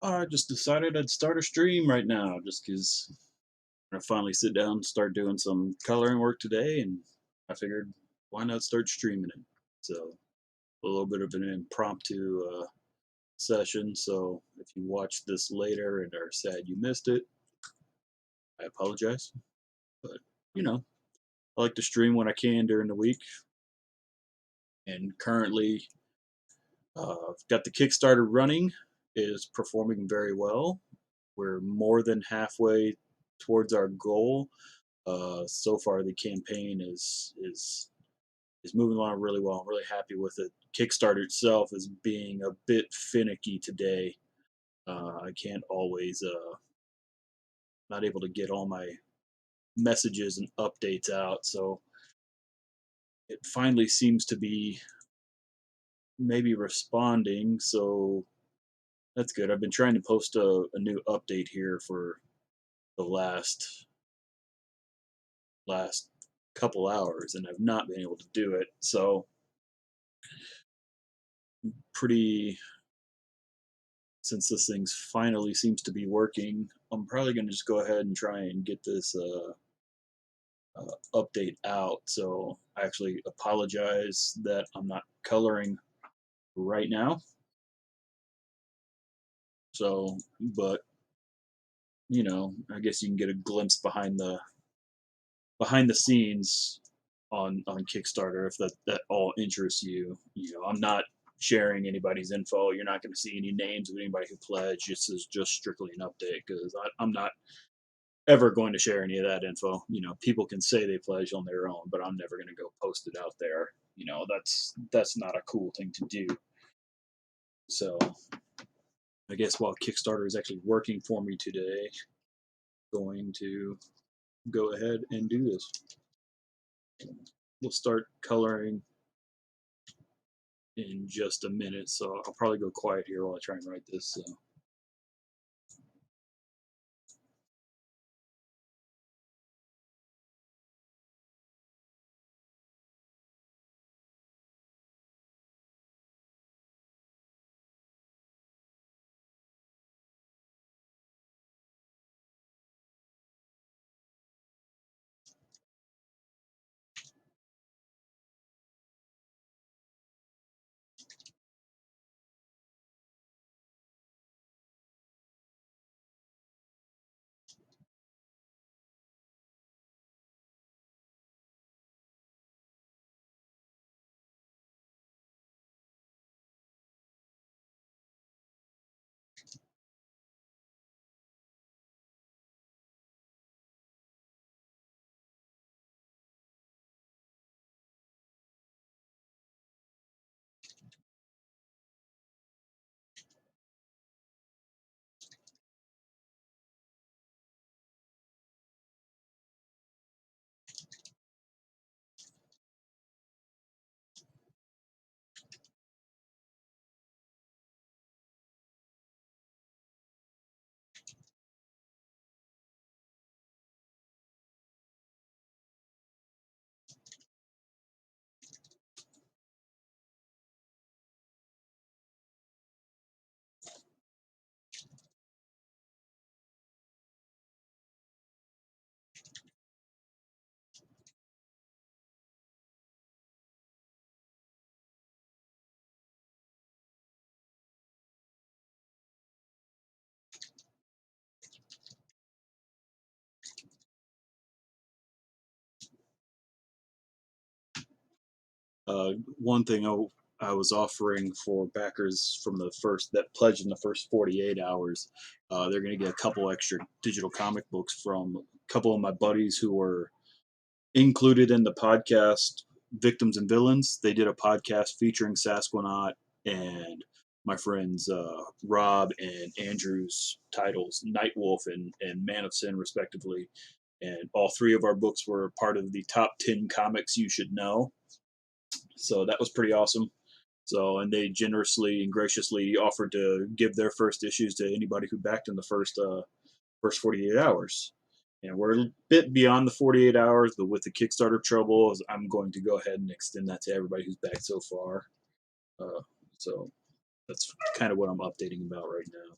I just decided I'd start a stream right now just because I finally sit down and start doing some coloring work today, and I figured why not start streaming it? So a little bit of an impromptu session. So if you watch this later and are sad you missed it, I apologize. But you know, I like to stream when I can during the week, and currently I've got the Kickstarter running. It is performing very well. We're more than halfway towards our goal. So far, the campaign is moving along really well. I'm really happy with it. Kickstarter itself is being a bit finicky today. I can't always not able to get all my messages and updates out, so it finally seems to be maybe responding. So that's good. I've been trying to post a new update here for the last couple hours, and I've not been able to do it. So pretty since this thing's finally seems to be working, I'm probably going to just go ahead and try and get this update out. So I actually apologize that I'm not coloring right now. So, but I guess you can get a glimpse behind the scenes on Kickstarter if that all interests you. I'm not sharing anybody's info. You're not going to see any names of anybody who pledged. This is just strictly an update because I'm not ever going to share any of that info. People can say they pledge on their own, but I'm never going to go post it out there. That's not a cool thing to do. So I guess while Kickstarter is actually working for me today, going to go ahead and do this. We'll start coloring in just a minute, so I'll probably go quiet here while I try and write this. So. One thing I was offering for backers from the first that pledged in the first 48 hours, they're going to get a couple extra digital comic books from a couple of my buddies who were included in the podcast Victims and Villains. They did a podcast featuring Sasquanaut and my friends Rob and Andrew's titles, Nightwolf and Man of Sin, respectively. And all three of our books were part of the top 10 comics you should know. So that was pretty awesome. So, and they generously and graciously offered to give their first issues to anybody who backed in the first 48 hours. And we're a bit beyond the 48 hours, but with the Kickstarter troubles, I'm going to go ahead and extend that to everybody who's backed so far. Uh, so that's kind of what I'm updating about right now.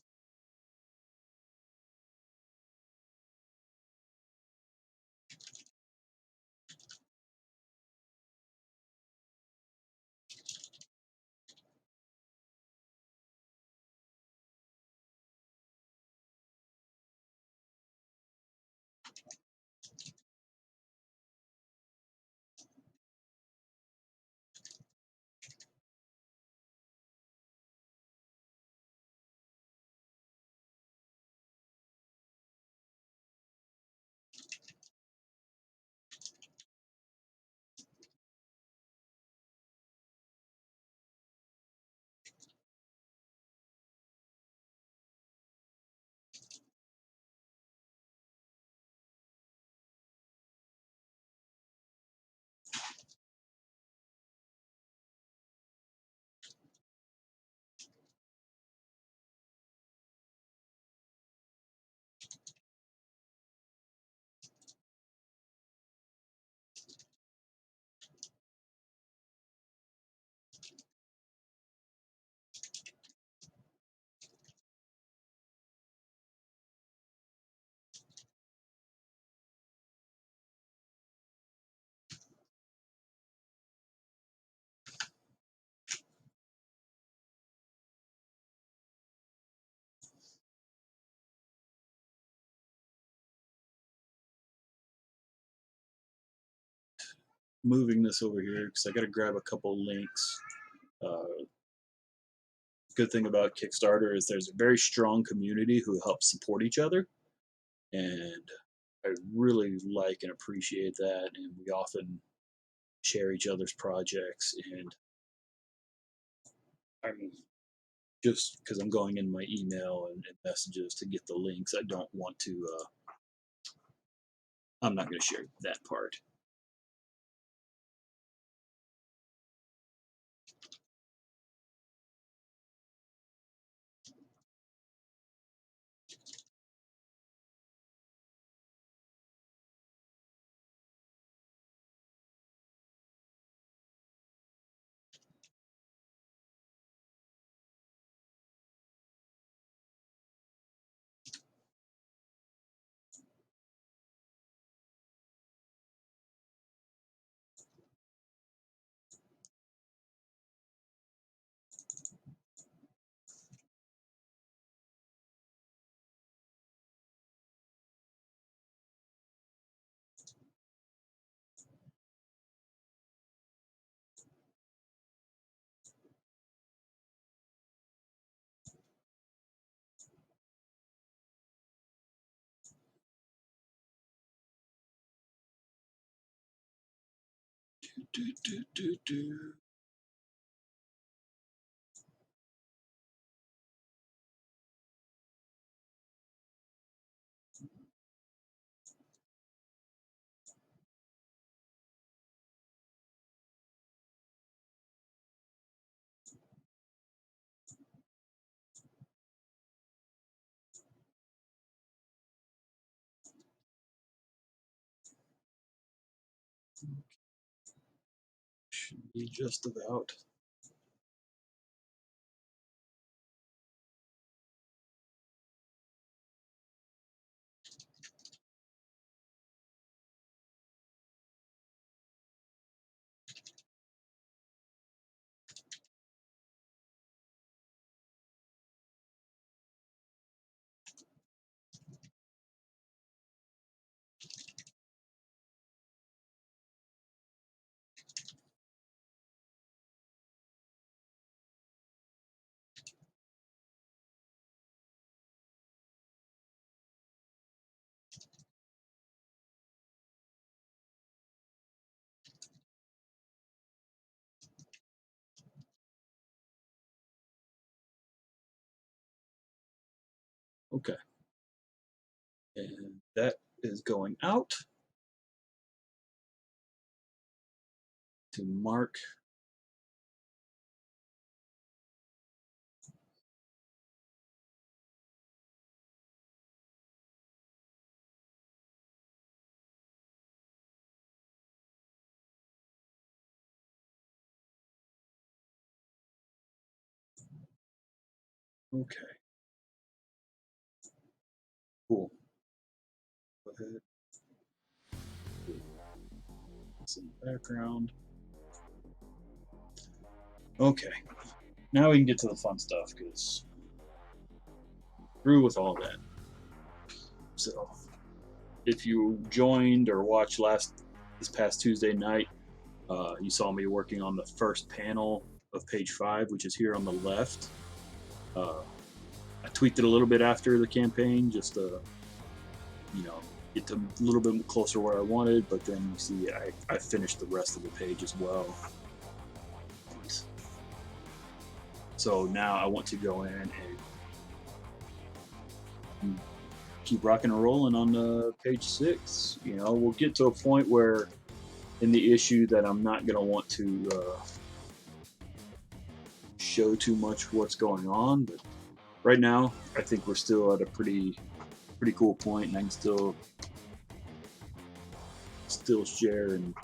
moving this over here because I got to grab a couple links. Good thing about Kickstarter is there's a very strong community who help support each other, and I really like and appreciate that. And we often share each other's projects. And I'm just because I'm going in my email and messages to get the links, I don't want to. I'm not going to share that part. Do, do, do, do. Should be just about. Okay. And that is going out to mark. Okay, cool. Go ahead. Some background. Okay, now we can get to the fun stuff because through with all that. So, if you joined or watched this past Tuesday night, you saw me working on the first panel of page 5, which is here on the left. Uh, I tweaked it a little bit after the campaign, just to get to a little bit closer where I wanted. But then you see, I finished the rest of the page as well. So now I want to go in and keep rocking and rolling on page 6. We'll get to a point where in the issue that I'm not going to want to show too much what's going on, but right now I think we're still at a pretty cool point, and I can still share and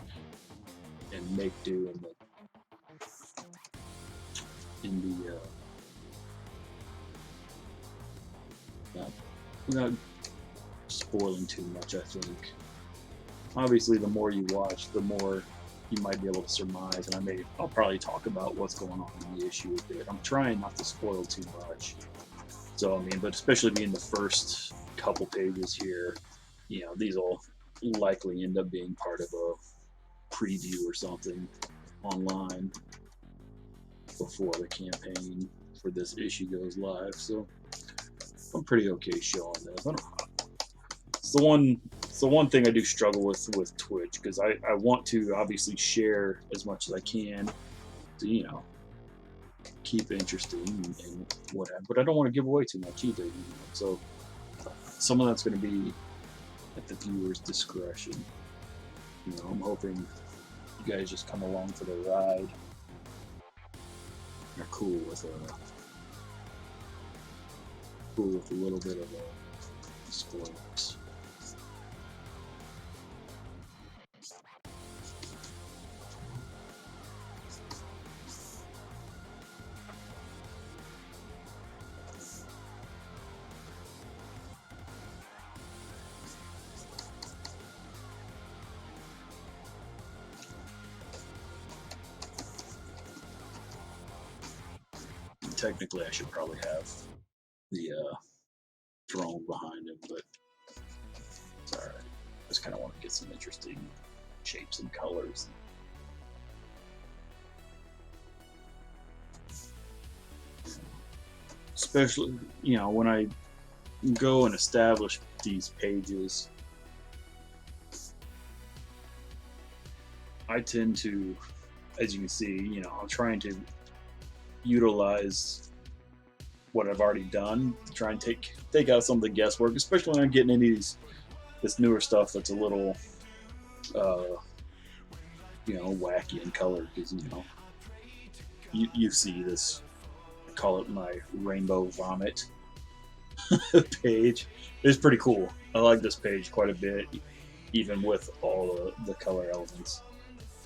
make do in the without spoiling too much. I think obviously the more you watch, the more you might be able to surmise, and I'll probably talk about what's going on in the issue a bit. I'm trying not to spoil too much. So but especially being the first couple pages here, these will likely end up being part of preview or something online before the campaign for this issue goes live. So I'm pretty okay showing this. It's the one thing I do struggle with Twitch, because I want to obviously share as much as I can to, you know, keep interesting and whatever, but I don't want to give away too much either, you know? So some of that's going to be at the viewer's discretion. You know, I'm hoping you guys just come along for the ride. You're cool with a little bit of spoilers. Technically, I should probably have the drone behind him, but it's alright. I just kind of want to get some interesting shapes and colors. Especially, you know, when I go and establish these pages, I tend to, as you can see, you know, I'm trying to utilize what I've already done to try and take out some of the guesswork, especially when I'm getting into this newer stuff that's a little, you know, wacky in color, because, you know, you see this, I call it my rainbow vomit page. It's pretty cool. I like this page quite a bit, even with all the color elements.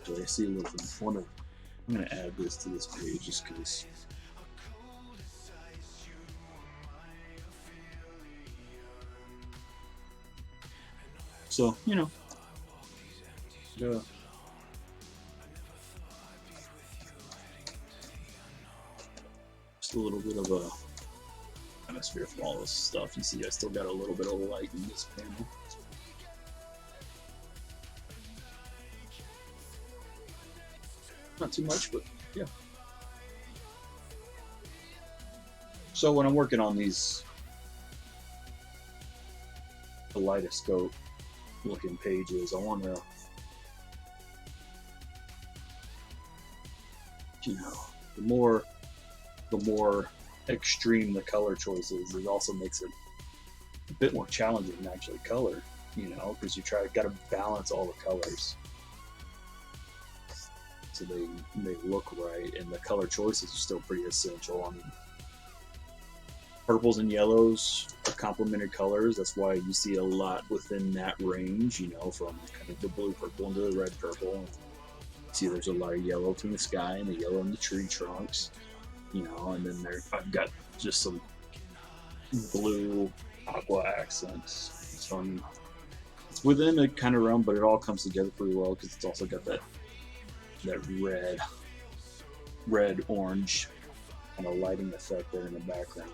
So I see a little bit. I'm going to add this to this page just because. So, you know, yeah. Just a little bit of a atmosphere from all this stuff. You see, I still got a little bit of light in this panel. Not too much, but yeah. So when I'm working on these kaleidoscope looking pages, I want to, you know, the more extreme the color choice is, it also makes it a bit more challenging to actually color, you know, because you got to balance all the colors so they look right, and the color choices are still pretty essential. I mean, purples and yellows are complementary colors. That's why you see a lot within that range, you know, from kind of the blue purple into the red purple. See, there's a lot of yellow from the sky and the yellow in the tree trunks, you know, and then I've got just some blue aqua accents. So I mean, it's within a kind of realm, but it all comes together pretty well because it's also got that red orange kind of lighting effect there in the background.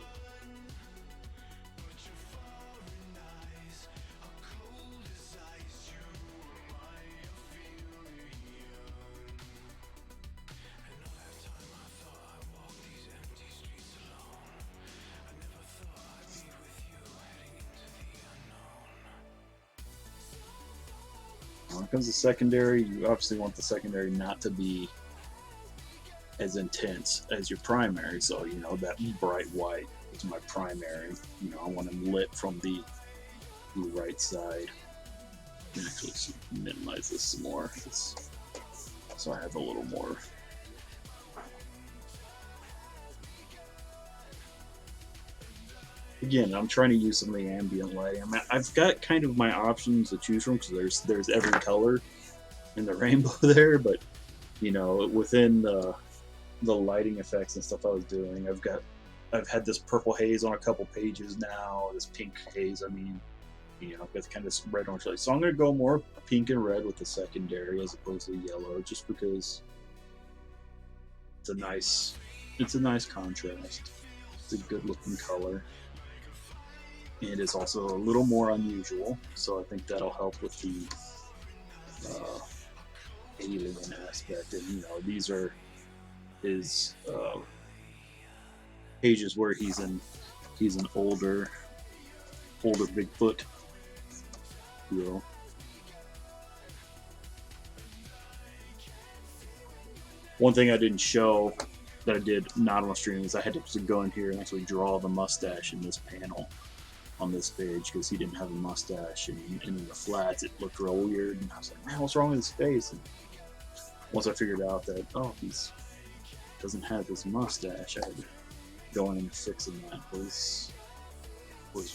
When it comes to secondary, you obviously want the secondary not to be as intense as your primary. So, you know, that bright white is my primary. You know, I want them lit from the right side. I can actually minimize this some more, so I have a little more. Again, I'm trying to use some of the ambient lighting. I mean, I've got kind of my options to choose from because there's every color in the rainbow there, but you know, within the lighting effects and stuff I was doing, I've had this purple haze on a couple pages now, this pink haze. I mean, you know, with kind of red orange light. So I'm gonna go more pink and red with the secondary as opposed to yellow, just because it's a nice contrast. It's a good looking color. And it's also a little more unusual, so I think that'll help with the alien aspect, and these are his pages where he's an older Bigfoot, you know. One thing I didn't show that I did not on the stream is I had to go in here and actually draw the mustache in this panel on this page because he didn't have a mustache, and in the flats it looked real weird, and I was like, man, what's wrong with his face? And once I figured out that he doesn't have his mustache, I had to go in and fixing that was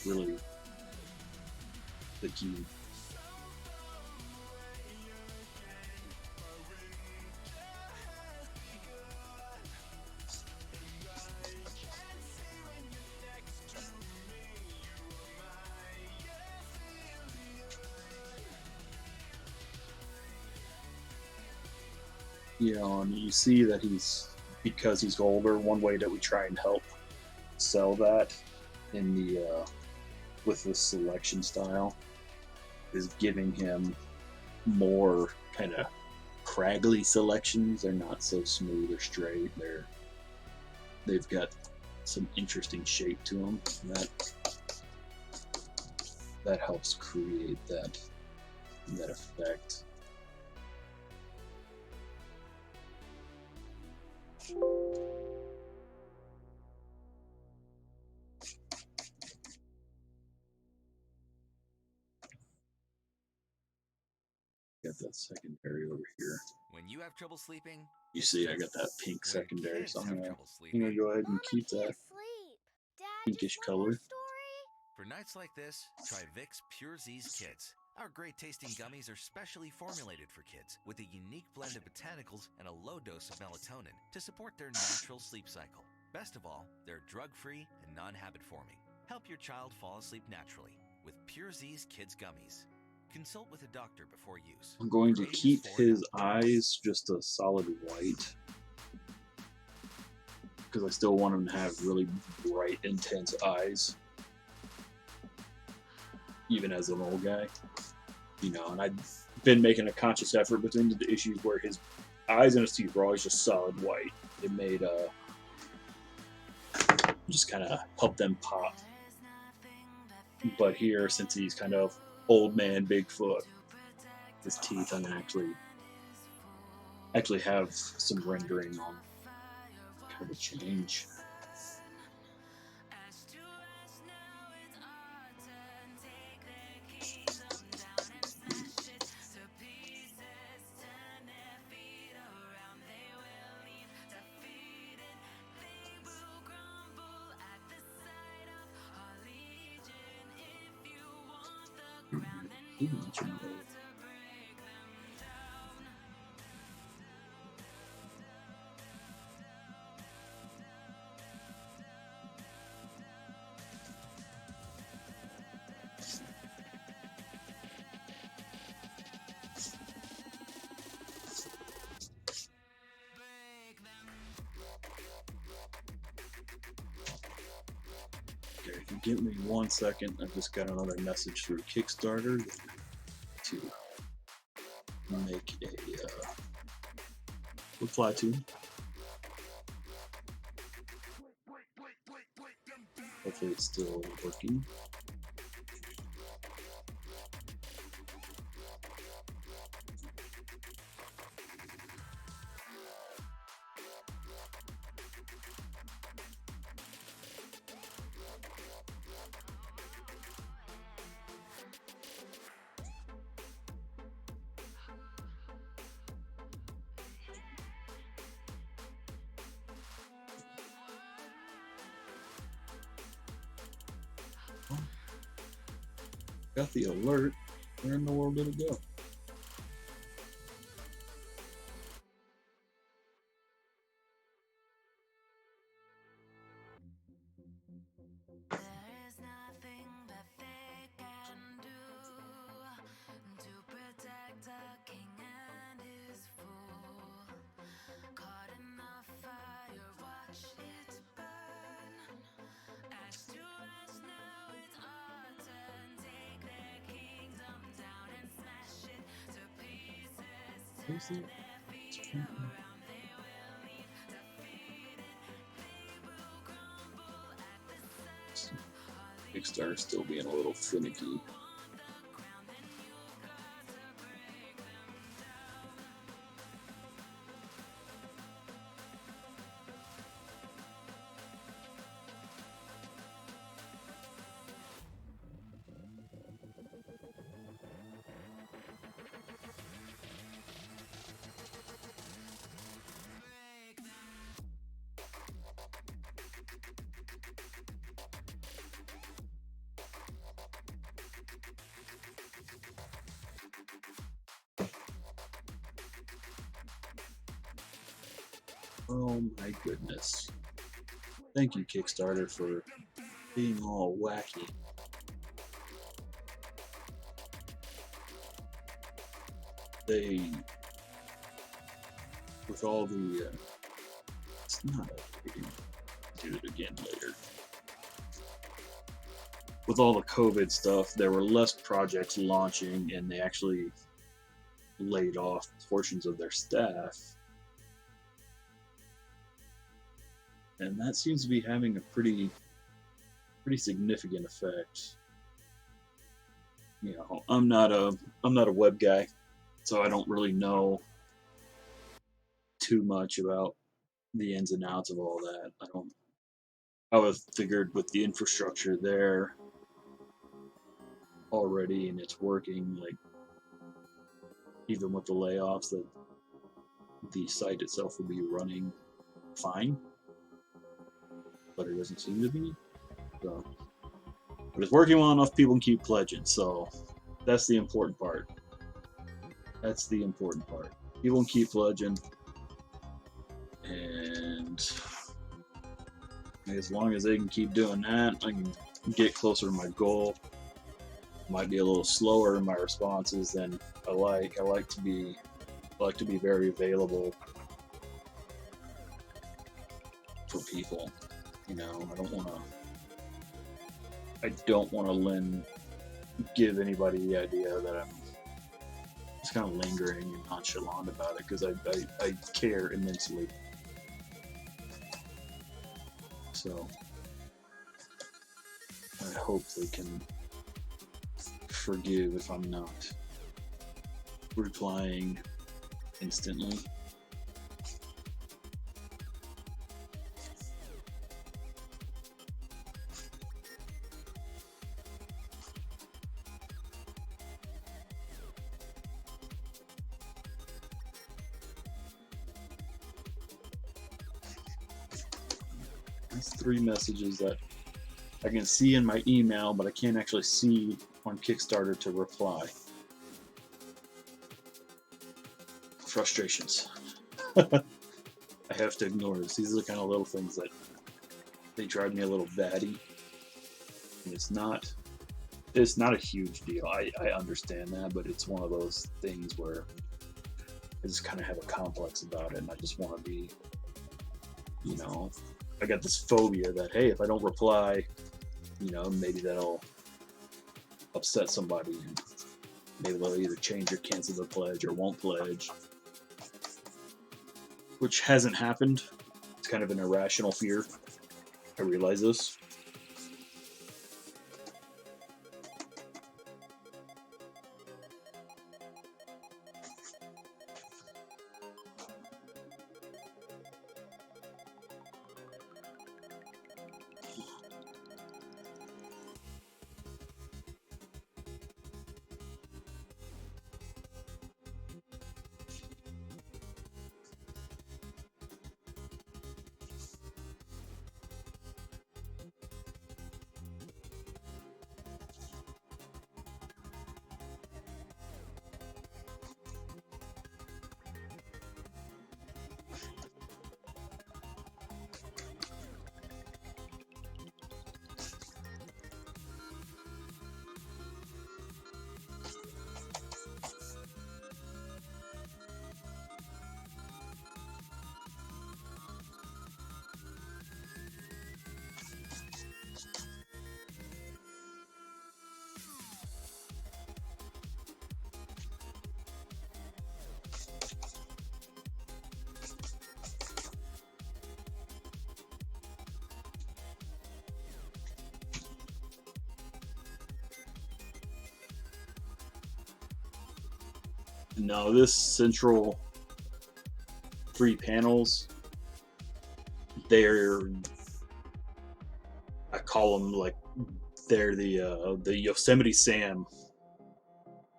really the key. And you see that because he's older. One way that we try and help sell that in the with this selection style is giving him more kind of craggly selections. They're not so smooth or straight. They've got some interesting shape to them. That helps create that effect. Got that secondary over here. When you have trouble sleeping, you see I got that pink secondary, so I'm gonna go ahead and keep that pinkish color. For nights like this, try Vicks Pure Z's Kids. Our great tasting gummies are specially formulated for kids with a unique blend of botanicals and a low dose of melatonin to support their natural sleep cycle. Best of all, they're drug-free and non-habit forming. Help your child fall asleep naturally with Pure Z's Kids Gummies. Consult with a doctor before use. I'm going to keep his eyes just a solid white because I still want him to have really bright, intense eyes, even as an old guy. And I've been making a conscious effort between the issues where his eyes and his teeth were always just solid white. It made just kind of help them pop. But here, since he's kind of old man Bigfoot, his teeth, I'm gonna actually have some rendering on kind of a change. Okay, if you give me 1 second, I just got another message through Kickstarter to make a reply to. Hopefully it's still working. Got the alert. Where in the world did it go? Is it? Kickstarter still being a little finicky. Oh my goodness. Thank you, Kickstarter, for being all wacky. They, with all the, it's not updating. Do it again later. With all the COVID stuff, there were less projects launching, and they actually laid off portions of their staff. And that seems to be having a pretty significant effect. You know, I'm not a web guy, so I don't really know too much about the ins and outs of all that. I would have figured with the infrastructure there already and it's working, like even with the layoffs, that the site itself would be running fine, but it doesn't seem to be. So, but it's working well enough. People can keep pledging, so that's the important part. That's the important part. People can keep pledging, and as long as they can keep doing that, I can get closer to my goal. Might be a little slower in my responses than I like. I like to be very available for people. You know, I don't want to give anybody the idea that I'm just kind of lingering and nonchalant about it, because I care immensely. So I hope they can forgive if I'm not replying instantly. That's 3 messages that I can see in my email, but I can't actually see on Kickstarter to reply. Frustrations. I have to ignore this. These are the kind of little things that they drive me a little batty. And it's not a huge deal. I understand that, but it's one of those things where I just kind of have a complex about it, and I just want to be, you know, I got this phobia that, hey, if I don't reply, maybe that'll upset somebody, and maybe they'll either change or cancel the pledge or won't pledge, which hasn't happened. It's kind of an irrational fear. I realize this. No, this central three panels, they're, I call them like, they're the Yosemite Sam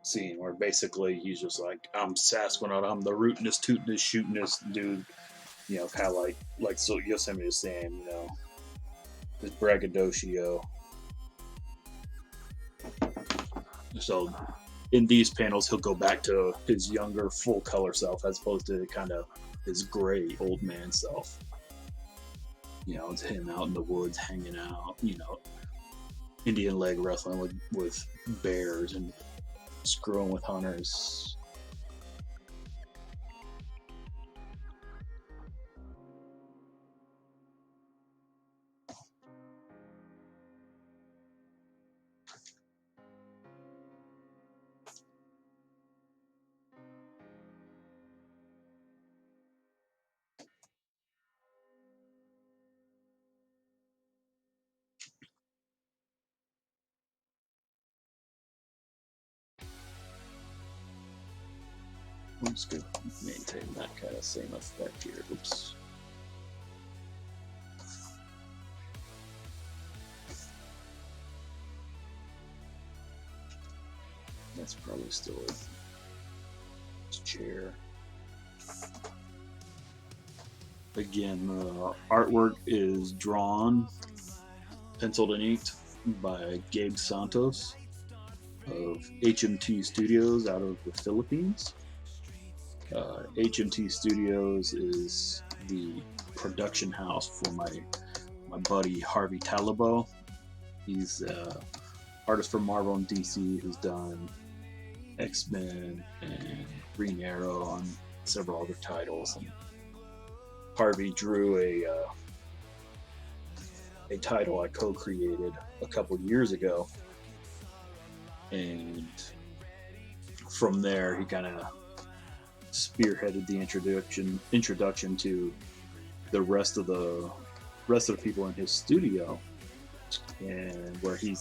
scene, where basically he's just like, I'm Sasquanaut, I'm the rootinest, tootinest, shootinest dude, kind of like so Yosemite Sam, his braggadocio. So in these panels, he'll go back to his younger, full color self, as opposed to kind of his gray old man self. It's him out in the woods hanging out, Indian leg wrestling with bears and screwing with hunters. I'm just going to maintain that kind of same effect here. Oops. That's probably still his chair. Again, the artwork is drawn, penciled and inked by Gabe Santos of HMT Studios out of the Philippines. HMT Studios is the production house for my buddy Harvey Talabo. He's artist from Marvel and DC who's done X-Men and Green Arrow on several other titles. And Harvey drew a title I co-created a couple years ago, and from there he kind of spearheaded the introduction to the rest of the people in his studio, and where he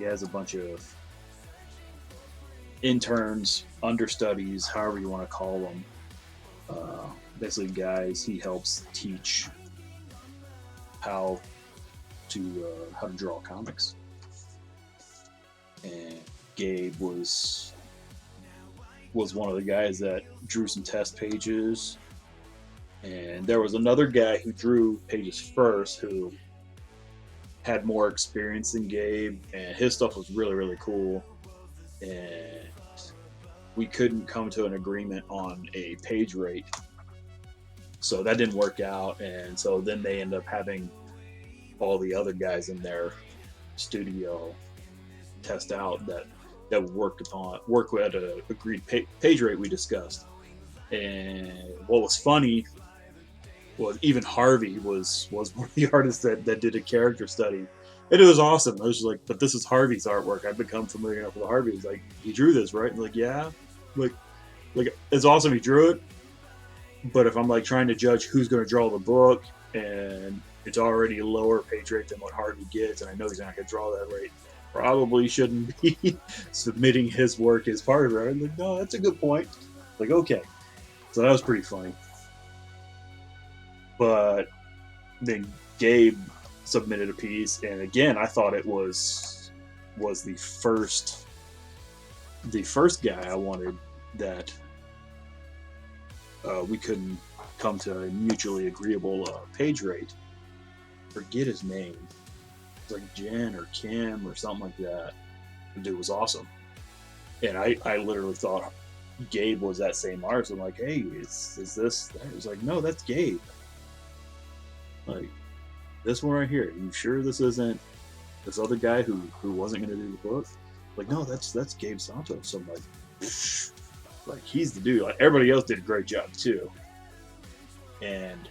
has a bunch of interns, understudies, however you want to call them, basically guys he helps teach how to draw comics. And Gabe was one of the guys that drew some test pages, and there was another guy who drew pages first who had more experience than Gabe, and his stuff was really, really cool. And we couldn't come to an agreement on a page rate, so that didn't work out. And so then they end up having all the other guys in their studio test out that work at a agreed page rate we discussed. And what was funny was even Harvey was one of the artists that did a character study, and it was awesome. I was just like, but this is Harvey's artwork. I've become familiar enough with Harvey. He's like, he drew this, right? And like, yeah, like it's awesome he drew it, but if I'm like trying to judge who's going to draw the book, and it's already a lower page rate than what Harvey gets, and I know he's not going to draw that rate, probably shouldn't be submitting his work as part of it. I'm like, no, that's a good point. Like, okay. So that was pretty funny. But then Gabe submitted a piece, and again, I thought it was the first guy I wanted that we couldn't come to a mutually agreeable page rate. Forget his name. It's like Jen or Kim or something like that. The dude was awesome, and I literally thought Gabe was that same artist. I'm like, hey, is this? That? He was like, no, that's Gabe. Like, this one right here. Are you sure this isn't this other guy who wasn't going to do the book? Like, no, that's Gabe Santos. So I'm like he's the dude. Like, everybody else did a great job too, and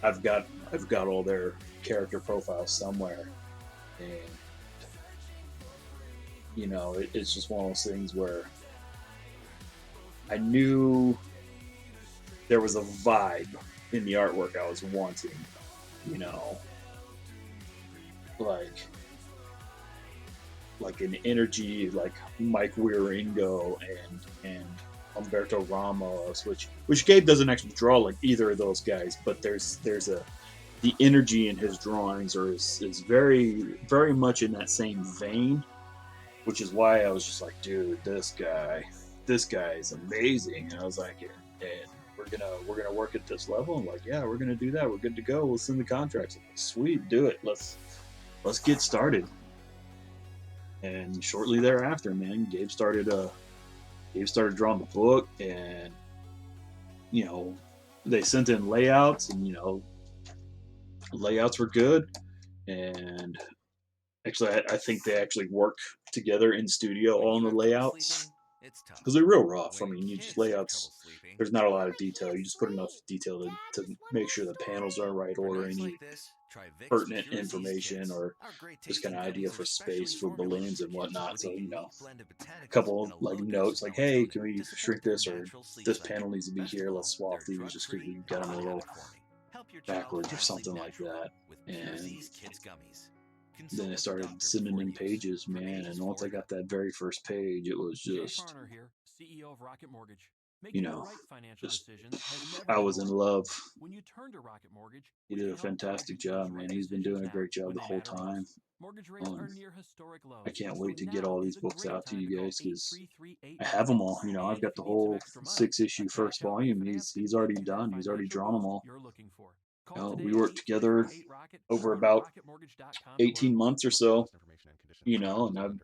I've got all their character profiles somewhere, and it's just one of those things where I knew there was a vibe in the artwork I was wanting, like an energy like Mike Wieringo and Humberto Ramos, which Gabe doesn't actually draw like either of those guys, but there's a the energy in his drawings is very much in that same vein, which is why I was just like, dude, this guy is amazing. And I was like, and we're gonna work at this level. And like, yeah, we're gonna do that. We're good to go. We'll send the contracts. Like, sweet, do it. Let's get started. And shortly thereafter, man, Gabe started drawing the book, and you know, they sent in layouts, and layouts were good. And actually, I think they actually work together in studio When on the you have trouble layouts sleeping, it's because tough. they're real rough. I When mean, you just kids have layouts. trouble sleeping, There's not a lot of I detail. can't You just put enough sleep. detail Dad to just went make to the sure the panels are in store. right for order, nights any like this, try Vicks pertinent Pure Z's information, Kids. or Our great just kind tasting of idea gummies are for space specially for formulated balloons for and kids whatnot. with a So unique blend of a botanicals and couple a like low dose of notes like, hey, melatonin can we to support shrink their this, or natural sleep this cycle. panel needs to be Best of here. Let's all, swap they're these just because drug-free we got them a and little habit forming. Help your child backwards or fall asleep something like naturally that. with Pure And Z's Kids gummies. then Consult I with a started doctor sending before in use. pages, For man. ages And once 4 I and got up. that very first page, it was Jay just, Farner here, CEO of Rocket Mortgage. you Making the know, right financial just decisions has never I been was in more love. important. When you turn to Rocket Mortgage, He we did can a help guide you fantastic to those job, man. right He's been decisions doing a now great job when the they whole matter time. most. Mortgage rates are Um, near historic I lows, can't so wait to get now all is these a books great out to time to you call guys because I have them 833-8ROCKET. all. I've And got if the you need some whole extra money, six a issue cash first out volume. refinance could He's get already you that done. He's already financial drawn them boost all. you're looking for. Call We today at worked together 833-8ROCKET or over go to about rocketmortgage.com to learn 18 more. months or so, and I'm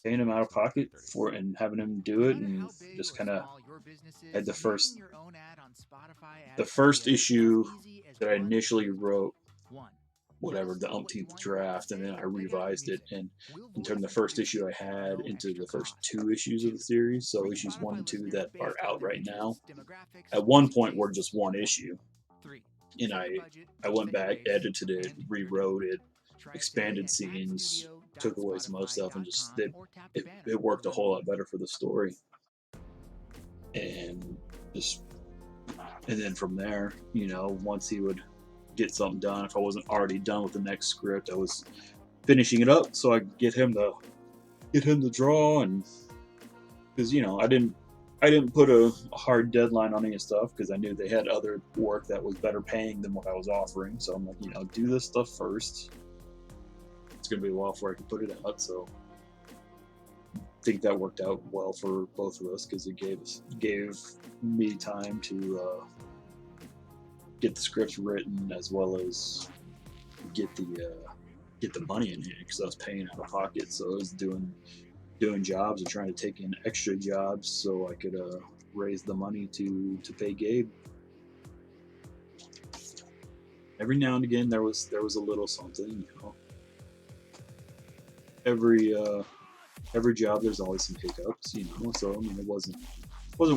paying him out of pocket for and having him do No it, matter and how big just or kind of small your business had is, making your own ad on Spotify the Ad first Studio is as issue easy as that I one, initially two, three. wrote, One, whatever, just the tell what you umpteenth want your ad to draft, and then say I and pick out your revised it music. We'll and turned voice the and first produce issue it I at had no into extra the first cost. two issues of the Two, series. So reach issues one Spotify and two listeners that are based on out their right now. interests, demographics, At one music point, were tastes. just one issue, Three, and set the budget, I went set your back, pace, edited it, and you're done. rewrote it, Try it today expanded at scenes, took away some other stuff, and just adstudio.spotify.com or tap the banner it to worked a learn whole more. lot better for the story. And just and then from there, once he would get something done, if I wasn't already done with the next script, I was finishing it up so I could get him to draw. And because I didn't put a hard deadline on any stuff because I knew they had other work that was better paying than what I was offering. So I'm like, do this stuff first. It's gonna be a while before I can put it out. So I think that worked out well for both of us because it gave me time to get the scripts written as well as get the money in here because I was paying out of pocket. So I was doing jobs and trying to take in extra jobs so I could raise the money to pay Gabe. Every now and again there was a little something. Every job there's always some hiccups. So I mean it wasn't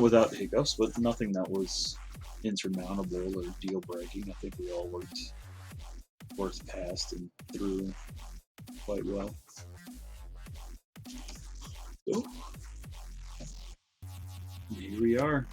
without the hiccups, but nothing that was insurmountable or deal breaking. I think we all worked past and through quite well. So here we are.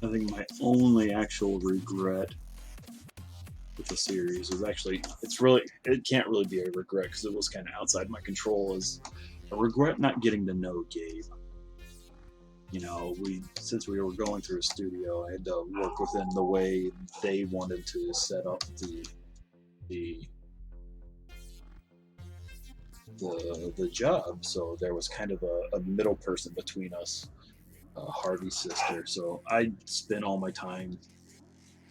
I think my only actual regret with the series is actually it can't really be a regret because it was kind of outside my control. Is a regret not getting to know Gabe. Since we were going through a studio, I had to work within the way they wanted to set up the the job. So there was kind of a middle person between us, Harvey's sister. So I spent all my time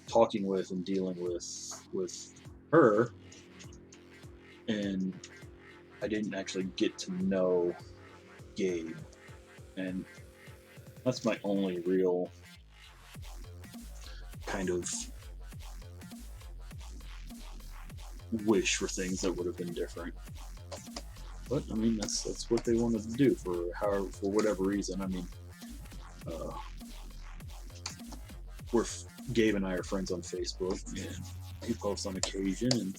talking with and dealing with her and I didn't actually get to know Gabe, and that's my only real kind of wish for things that would have been different. But I mean, that's what they wanted to do for whatever reason. I mean, uh, we're Gabe and I are friends on Facebook, and he posts on occasion. And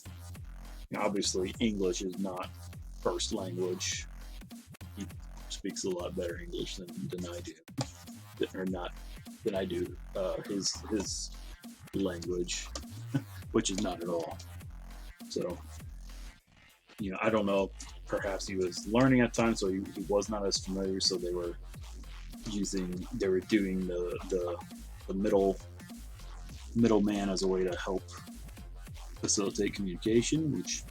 obviously, English is not first language. He speaks a lot better English than I do, or not than I do. His language, which is not at all. So, I don't know. Perhaps he was learning at times, so he was not as familiar. So they were doing the middleman as a way to help facilitate communication, which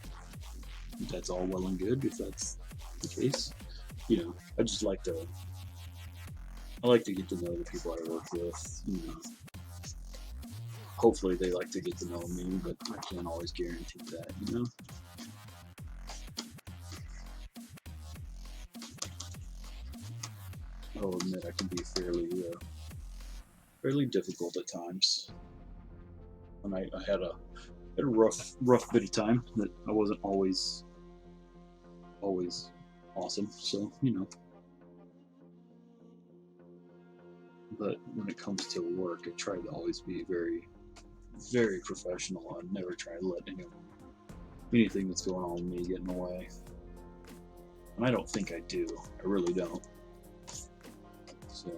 that's all well and good if that's the case. I just like to get to know the people I work with. Hopefully they like to get to know me, but I can't always guarantee that. I'll admit I can be fairly difficult at times. And I had a rough bit of time that I wasn't always awesome. So but when it comes to work, I try to always be very, very professional. I never try to let anything that's going on with me get in the way. And I don't think I do. I really don't. So.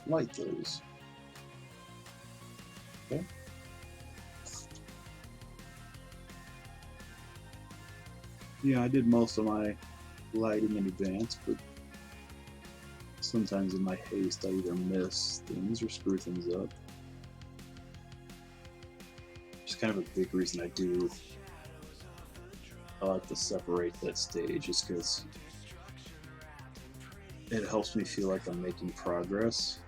Light those. Okay. Yeah, I did most of my lighting in advance, but sometimes in my haste I either miss things or screw things up. It's kind of a big reason I like to separate that stage, is because it helps me feel like I'm making progress.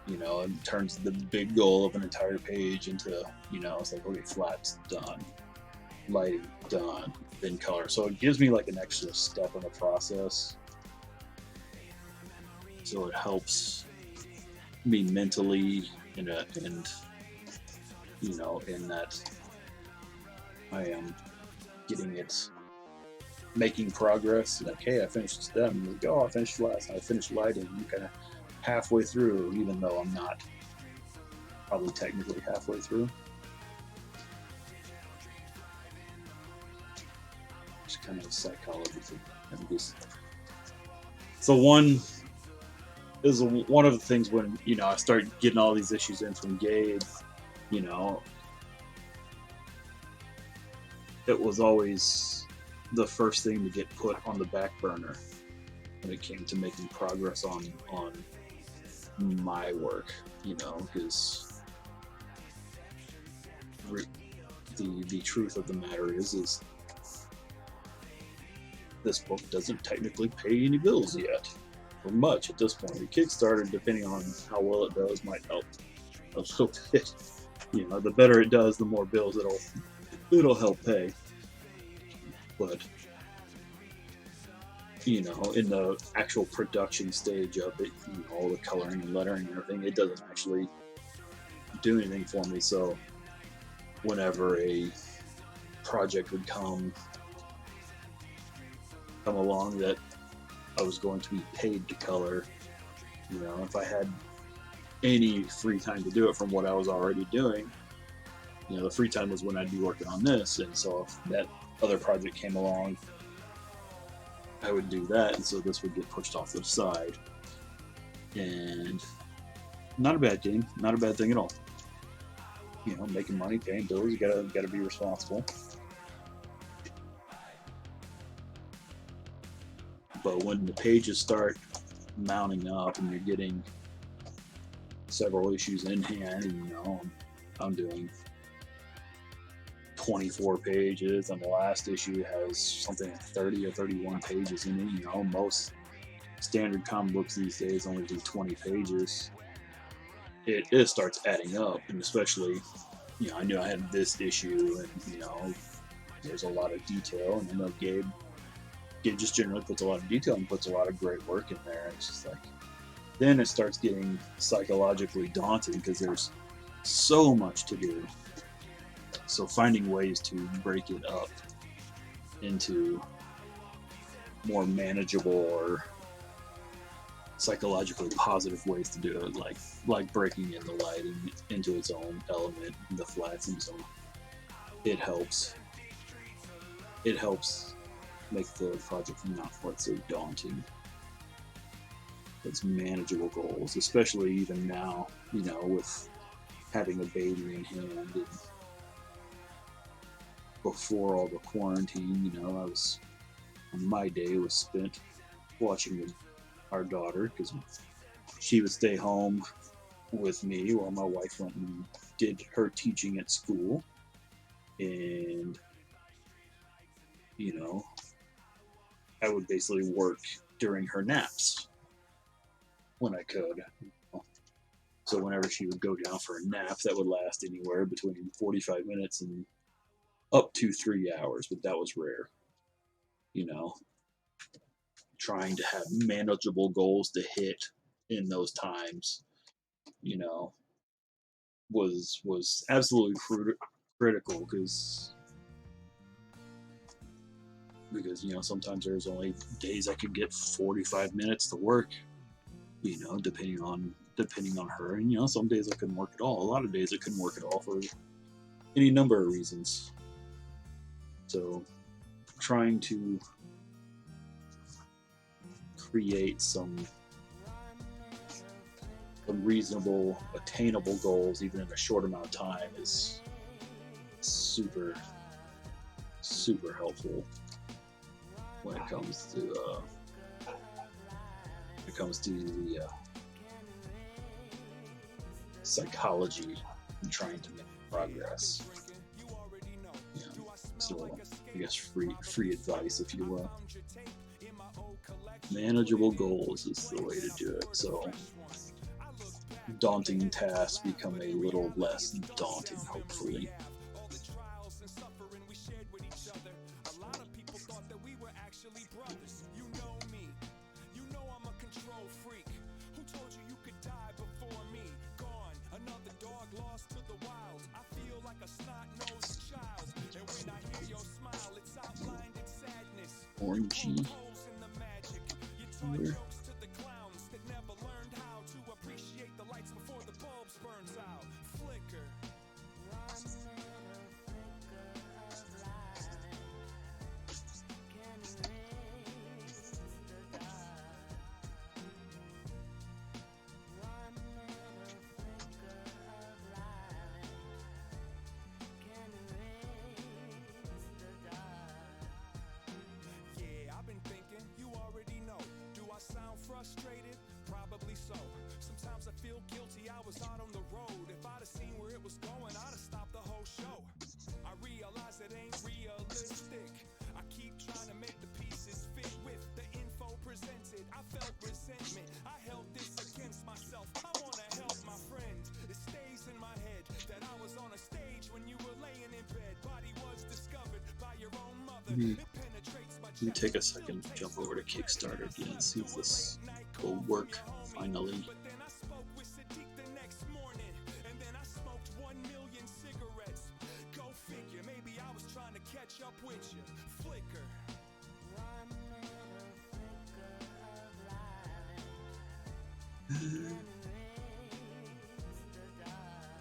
It turns the big goal of an entire page into, it's like, okay, flat's done, lighting done, then color. So it gives me like an extra step in the process. So it helps me mentally in that I am making progress. Like, hey, I finished this step. And like, oh, I finished last. I finished lighting. I'm kind of halfway through, even though I'm not probably technically halfway through. It's kind of a psychology thing. So one of the things when I started getting all these issues in from Gabe, it was always the first thing to get put on the back burner when it came to making progress on my work, because the truth of the matter is this book doesn't technically pay any bills yet, or much at this point. The Kickstarter, depending on how well it does, might help a little bit. The better it does, the more bills it'll help pay. but you know, in the actual production stage of it, you know, all the coloring and lettering and everything, it doesn't actually do anything for me. So whenever a project would come along that I was going to be paid to color, you know, if I had any free time to do it from what I was already doing, you know, the free time was when I'd be working on this. And so if that other project came along, I would do that, and so this would get pushed off to the side. And not a bad thing, not a bad thing at all. You know, making money, paying bills, you gotta be responsible. But when the pages start mounting up and you're getting several issues in hand, and you know, I'm doing 24 pages, and the last issue has something like 30 or 31 pages in it. You know, most standard comic books these days only do 20 pages. It starts adding up, and especially, you know, I knew I had this issue, and you know, there's a lot of detail, and I know Gabe just generally puts a lot of detail and puts a lot of great work in there. It's just like, then it starts getting psychologically daunting because there's so much to do. So finding ways to break it up into more manageable or psychologically positive ways to do it, like breaking in the lighting into its own element, the flats and so on. It helps make the project not quite so daunting. It's manageable goals, especially even now, you know, with having a baby in hand. And before all the quarantine, you know, my day was spent watching our daughter, because she would stay home with me while my wife went and did her teaching at school. And, you know, I would basically work during her naps when I could. So whenever she would go down for a nap, that would last anywhere between 45 minutes and up to 3 hours, but that was rare. You know, trying to have manageable goals to hit in those times, you know, was absolutely critical, because you know, sometimes there's only days I could get 45 minutes to work, you know, depending on her, and you know, some days I couldn't work at all. A lot of days I couldn't work at all for any number of reasons. So trying to create some reasonable, attainable goals, even in a short amount of time, is super helpful when it comes to the psychology and trying to make progress. Yeah. So I guess free advice, if you will. Manageable goals is the way to do it. So daunting tasks become a little less daunting, hopefully. Orangey. Here. Frustrated? Probably so. Sometimes I feel guilty I was out on the road. If I'd have seen where it was going, I'd have stopped the whole show. I realize it ain't realistic. I keep trying to make the pieces fit with the info presented. I felt resentment. I held this against myself. I wanna help my friend. It stays in my head that I was on a stage when you were laying in bed. Body was discovered by your own mother. It penetrated me take a second, jump over to Kickstarter again, see if this will work finally. But then I spoke with Sadiq the next morning, and then I smoked 1,000,000 cigarettes. Go figure, maybe I was trying to catch up with you. Flicker. One little flicker of light can erase the dark.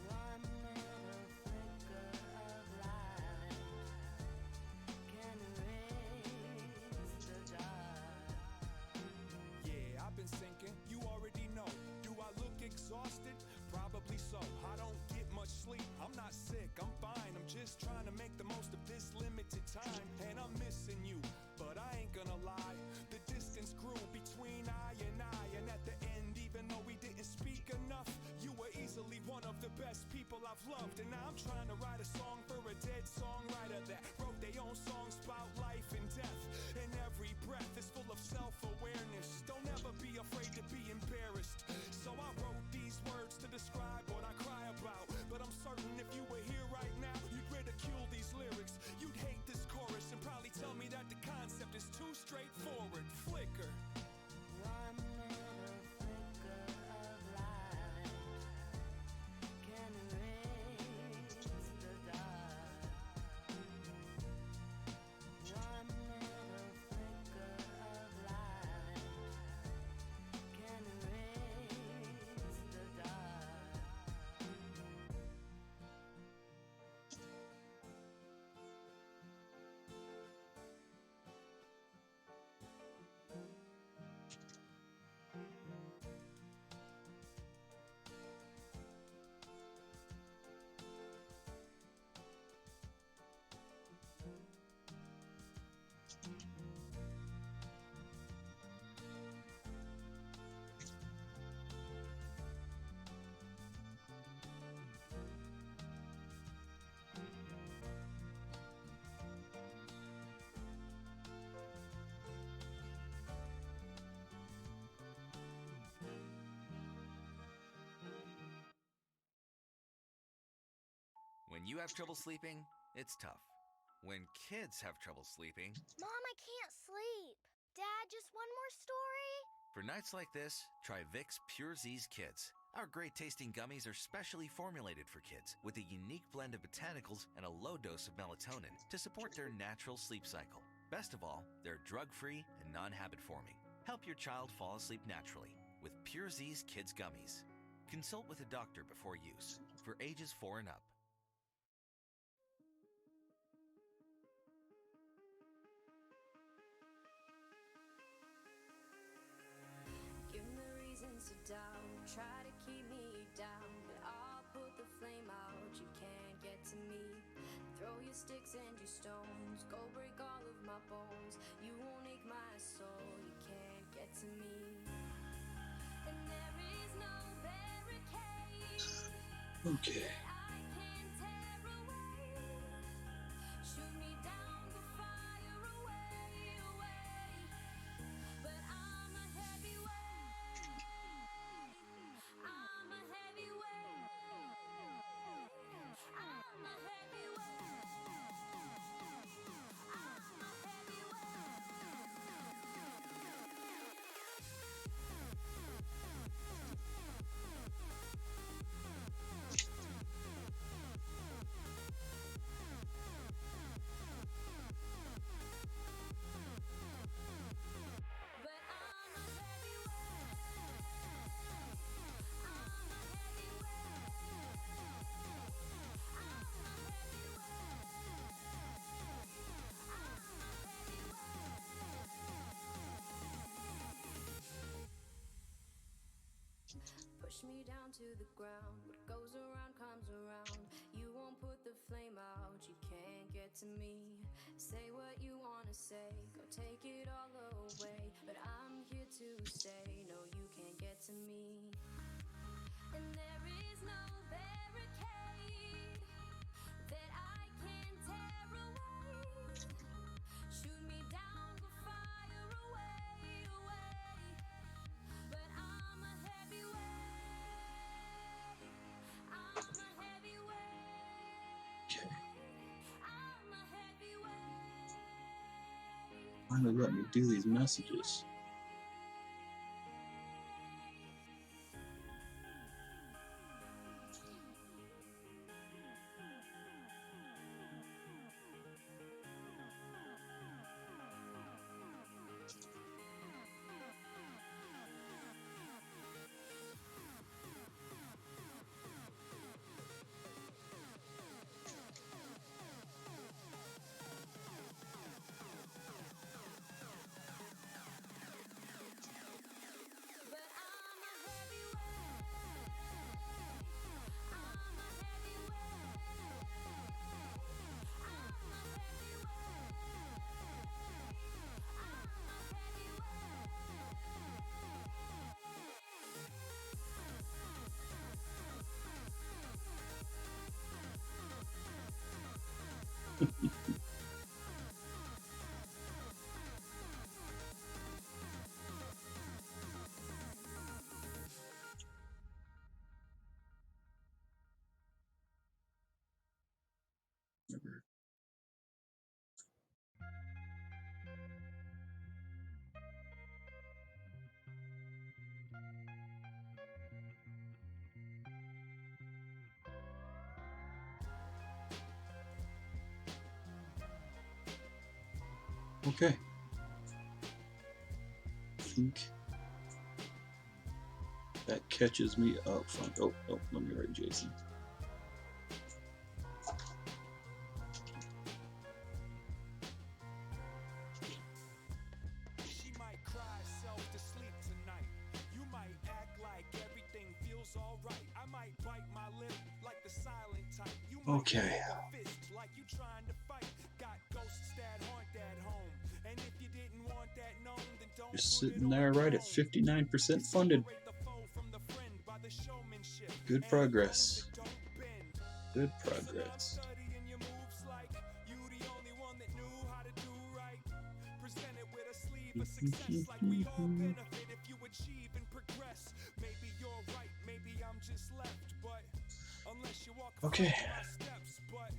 One little flicker of light can erase the dark. Yeah, I've been sinking, you already know. Do I look exhausted? Probably so. I don't get much sleep. I'm not sick, I'm fine. I'm just trying to make the most of this limited time. And I'm missing you, but I ain't gonna lie. The distance grew between I. And at the end, even though we didn't speak enough, you were easily one of the best people I've loved. And now I'm trying to write a song for a dead songwriter that wrote their own songs about life and death. And every breath is full of self-awareness. Don't ever be afraid to be embarrassed. So I wrote these words to describe what I cry about. But I'm certain if you were here right now, you'd ridicule these lyrics. You'd hate this chorus and probably tell me that the concept is too straightforward. Flicker. One little flicker of light can erase the dark. One little flicker of light can erase the dark. When you have trouble sleeping, it's tough. When kids have trouble sleeping, Mom, I can't sleep. Dad, just one more story? for nights like this, try Vicks Pure Z's Kids. Our great tasting gummies are specially formulated for kids with a unique blend of botanicals and a low dose of melatonin to support their natural sleep cycle. Best of all, they're drug-free and non-habit forming. Help your child fall asleep naturally with Pure Z's Kids Gummies. Consult with a doctor before use. For ages 4 and up. Give me reasons to doubt, try to keep me down, but I'll put the flame out, you can't get to me. Throw your sticks and your stones, go break all of my bones, you won't ache my soul, you can't get to me. And there is no barricade Okay. that I can tear away. Shoot me down, go fire away, away. But I'm a heavyweight. I'm a heavyweight. I'm a heavyweight. I'm a But I'm a heavyweight. I'm a heavyweight. I'm a heavyweight. I'm a heavyweight. Push me down to the ground. What goes around comes around. You won't put the flame out. You can't get to me. Say what you wanna say. Go take it all away. But I'm here to stay. No, you can't get to me. And there is no barricade that I can tear away. Shoot me down, go fire away, away. But I'm a heavyweight. I'm a heavyweight. Okay. I'm a heavyweight. Finally let me do these messages. But I'm a heavyweight. I'm a heavyweight. I'm a Never. Okay. I think that catches me up. Oh, let me write Jason. She might cry herself to sleep tonight. You might act like everything feels alright. I might bite my lip like the silent type. You might Okay. make a fist like you trying to fight. Got ghosts that haunt that home. And if you didn't want that known, then don't Just put it sitting on there right your at own. 59% funded. Separate the foe from the friend by the showmanship. Good And progress. those that don't bend. Good So now I'm progress. studying your moves like you the only one that knew how to do right. Presented with a sleeve of success like we all benefit if you achieve and progress. Maybe you're right, maybe I'm just left, but unless you walk a Okay. flight in my steps, but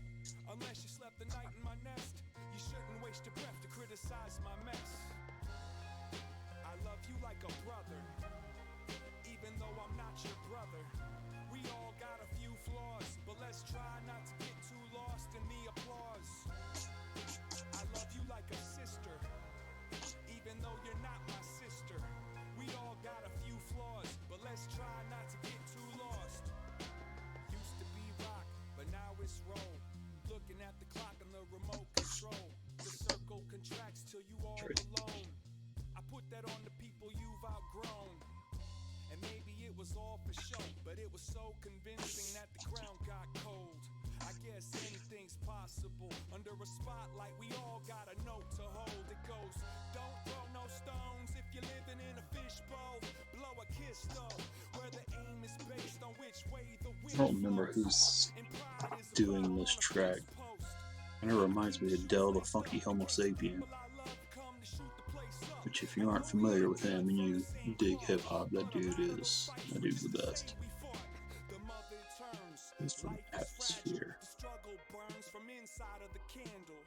unless you slept the night in my nest, you shouldn't waste your breath to criticize my mess. I love you like a brother, even though I'm not your brother. We all got a few flaws, but let's try not to get too lost in the applause. I love you like a sister, even though you're not my sister. We all got a few flaws, but let's try not to get too lost. Used to be rock, but now it's roll. Looking at the clock and the remote control. The circle contracts till you all Right. alone. I put that on the people you've outgrown. And maybe it was all for show, but it was so convincing that the ground got cold. I guess anything's possible. Under a spotlight, we all got a note to hold. It goes, don't throw no stones if you're living in a fishbowl. Blow a kiss though, where the aim is based on which way the wind I don't remember flows. who's And pride is a doing bottle this on a track. fence post. And it reminds me of Del the Funky Homo Sapien. People I love come to shoot the place up. Which, if you aren't familiar with him and you dig hip hop, that dude's the best. He's from Atmosphere. The struggle burns from inside of the candle.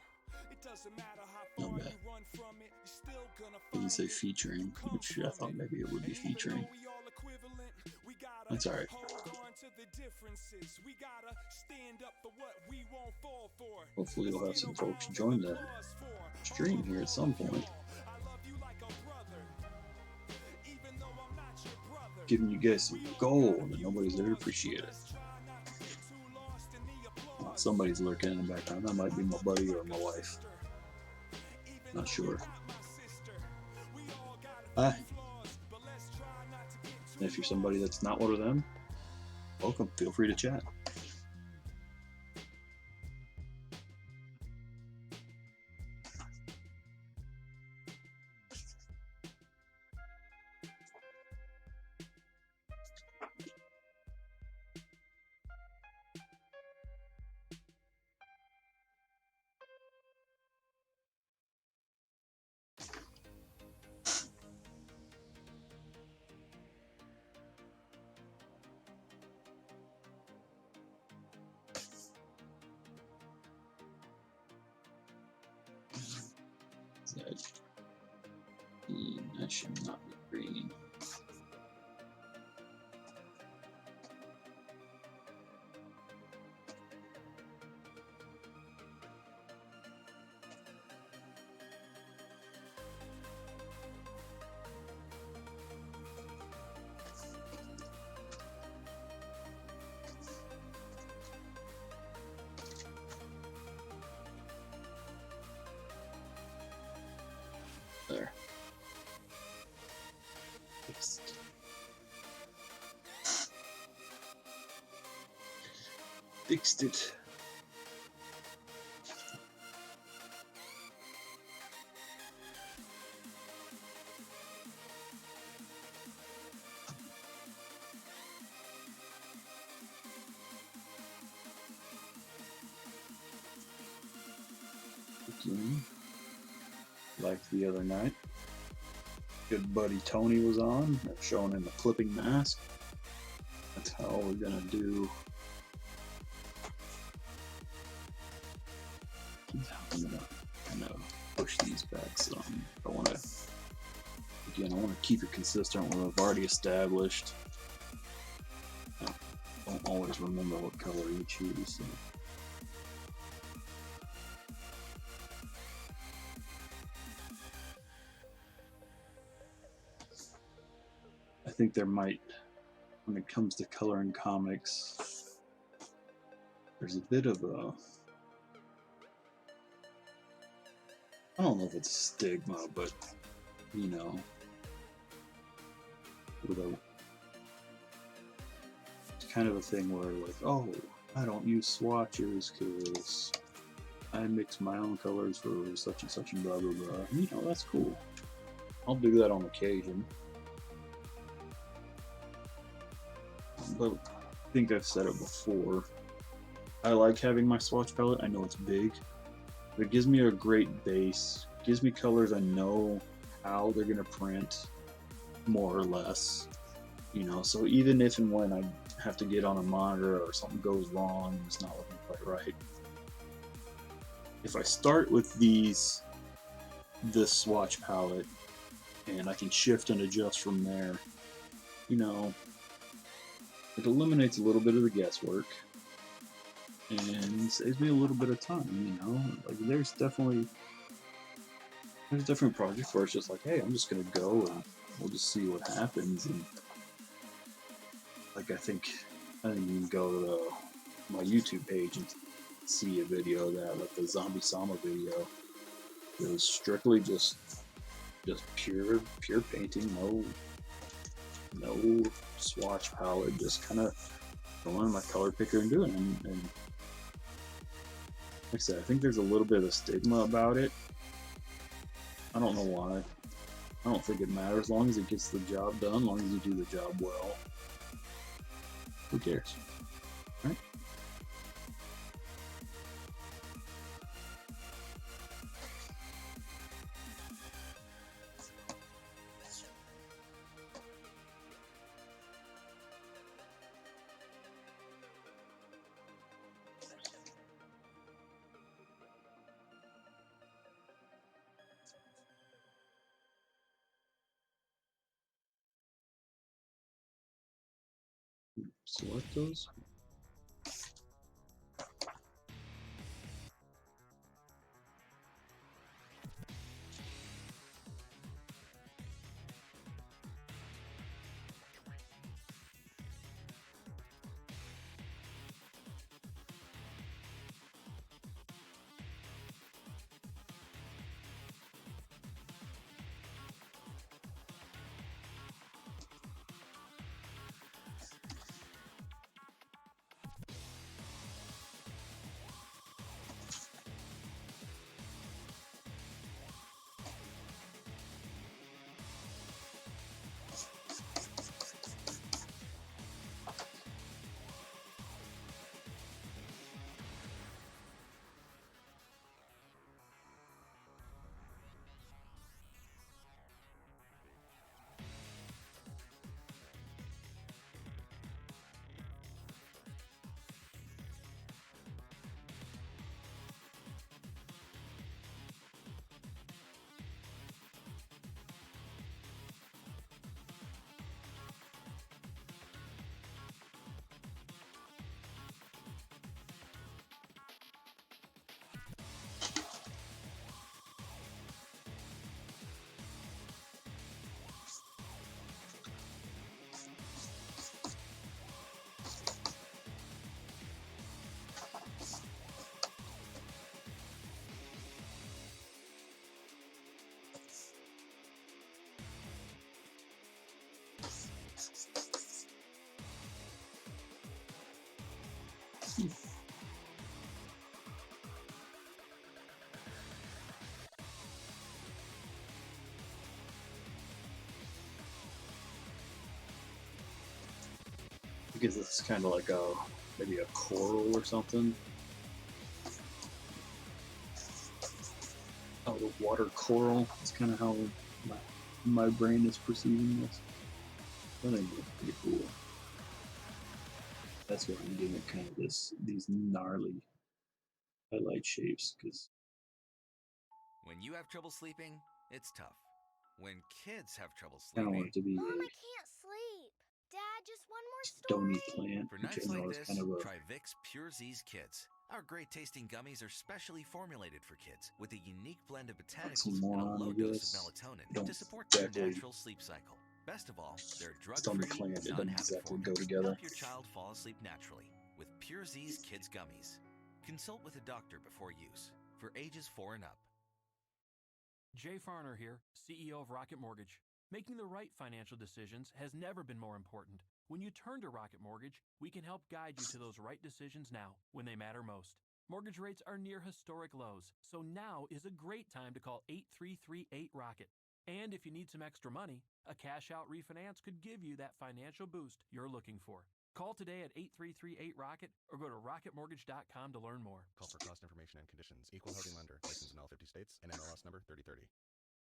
It doesn't matter how Not far bad. you run from it, you're still gonna Didn't find say it. featuring, which I thought maybe it would be And even featuring. though we all equivalent, we gotta That's alright. hold on to the differences. We gotta stand up for what we won't fall for. Hopefully we'll have some folks join the stream here at some point. I love you like a brother, even though I'm not your brother. Giving you guys some gold that nobody's ever appreciated. Somebody's lurking in the background. That might be my buddy or my wife. Not sure. Hi. And if you're somebody that's not one of them, welcome. Feel free to chat. That should not be green. There. Fixed. Fixed it. Again, like the other night, good buddy Tony was on, shown in the clipping mask. That's how we're gonna do. I'm gonna kind of push these back some. I want to, again, I want to keep it consistent with what I've already established. I don't always remember what color you choose. So. I think there might, when it comes to coloring comics, there's a bit of a, I don't know if it's a stigma, but you know, with a, it's kind of a thing where like, oh, I don't use swatches because I mix my own colors for such and such and blah blah blah. You know, that's cool. I'll do that on occasion. But I think I've said it before. I like having my swatch palette. I know it's big, but it gives me a great base. It gives me colors I know how they're gonna print, more or less. You know, so even if and when I have to get on a monitor or something goes wrong and it's not looking quite right, if I start with this swatch palette and I can shift and adjust from there, you know, it eliminates a little bit of the guesswork and saves me a little bit of time, you know. Like there's different projects where it's just like, hey, I'm just gonna go and we'll just see what happens. And like I think you can go to my YouTube page and see a video of that, like the Zombie Sama video. It was strictly just pure painting, no swatch palette, just kind of going in my color picker and doing it. And like I said, I think there's a little bit of a stigma about it. I don't know why. I don't think it matters. As long as it gets the job done, as long as you do the job well, who cares, right? Select those. Because this is kind of like maybe a coral or something. Oh, the water coral. That's kind of how my brain is perceiving this. I think that's pretty cool. That's what I'm doing. Kind of these gnarly highlight shapes because When you have trouble sleeping, it's tough. When kids have trouble I don't want sleeping, it to be Mom, I a can't sleep. Dad, just one more stony story. plant, for which I nights like know is this, kind of a try Vicks Pure Z's Kids. Our great tasting gummies are specially formulated for kids with a unique blend of botanicals and a oxymoron, low I dose of guess. melatonin Don't to support their exactly natural sleep cycle. Best of all, they're stony drug-free, plant. It doesn't non-habit exactly forming. go together. Help your child fall asleep naturally with Pure Z's Kids Gummies. Consult with a doctor before use. For ages 4 and up. Jay Farner here, CEO of Rocket Mortgage. Making the right financial decisions has never been more important. When you turn to Rocket Mortgage, we can help guide you to those right decisions now when they matter most. Mortgage rates are near historic lows, so now is a great time to call 8338-ROCKET. And if you need some extra money, a cash-out refinance could give you that financial boost you're looking for. Call today at 8338-ROCKET or go to rocketmortgage.com to learn more. Call for cost information and conditions. Equal housing lender. License in all 50 states. And NMLS number 3030.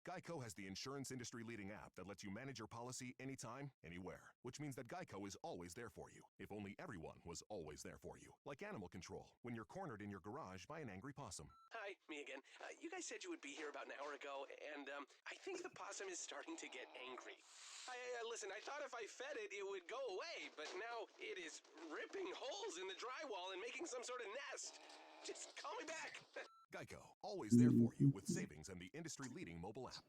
Geico has the insurance industry-leading app that lets you manage your policy anytime, anywhere. Which means that Geico is always there for you. If only everyone was always there for you. Like animal control, when you're cornered in your garage by an angry possum. Hi, me again. You guys said you would be here about an hour ago, and I think the possum is starting to get angry. Listen, I thought if I fed it, it would go away, but now it is ripping holes in the drywall and making some sort of nest. Just call me back. Geico, always there for you with savings and the industry-leading mobile app.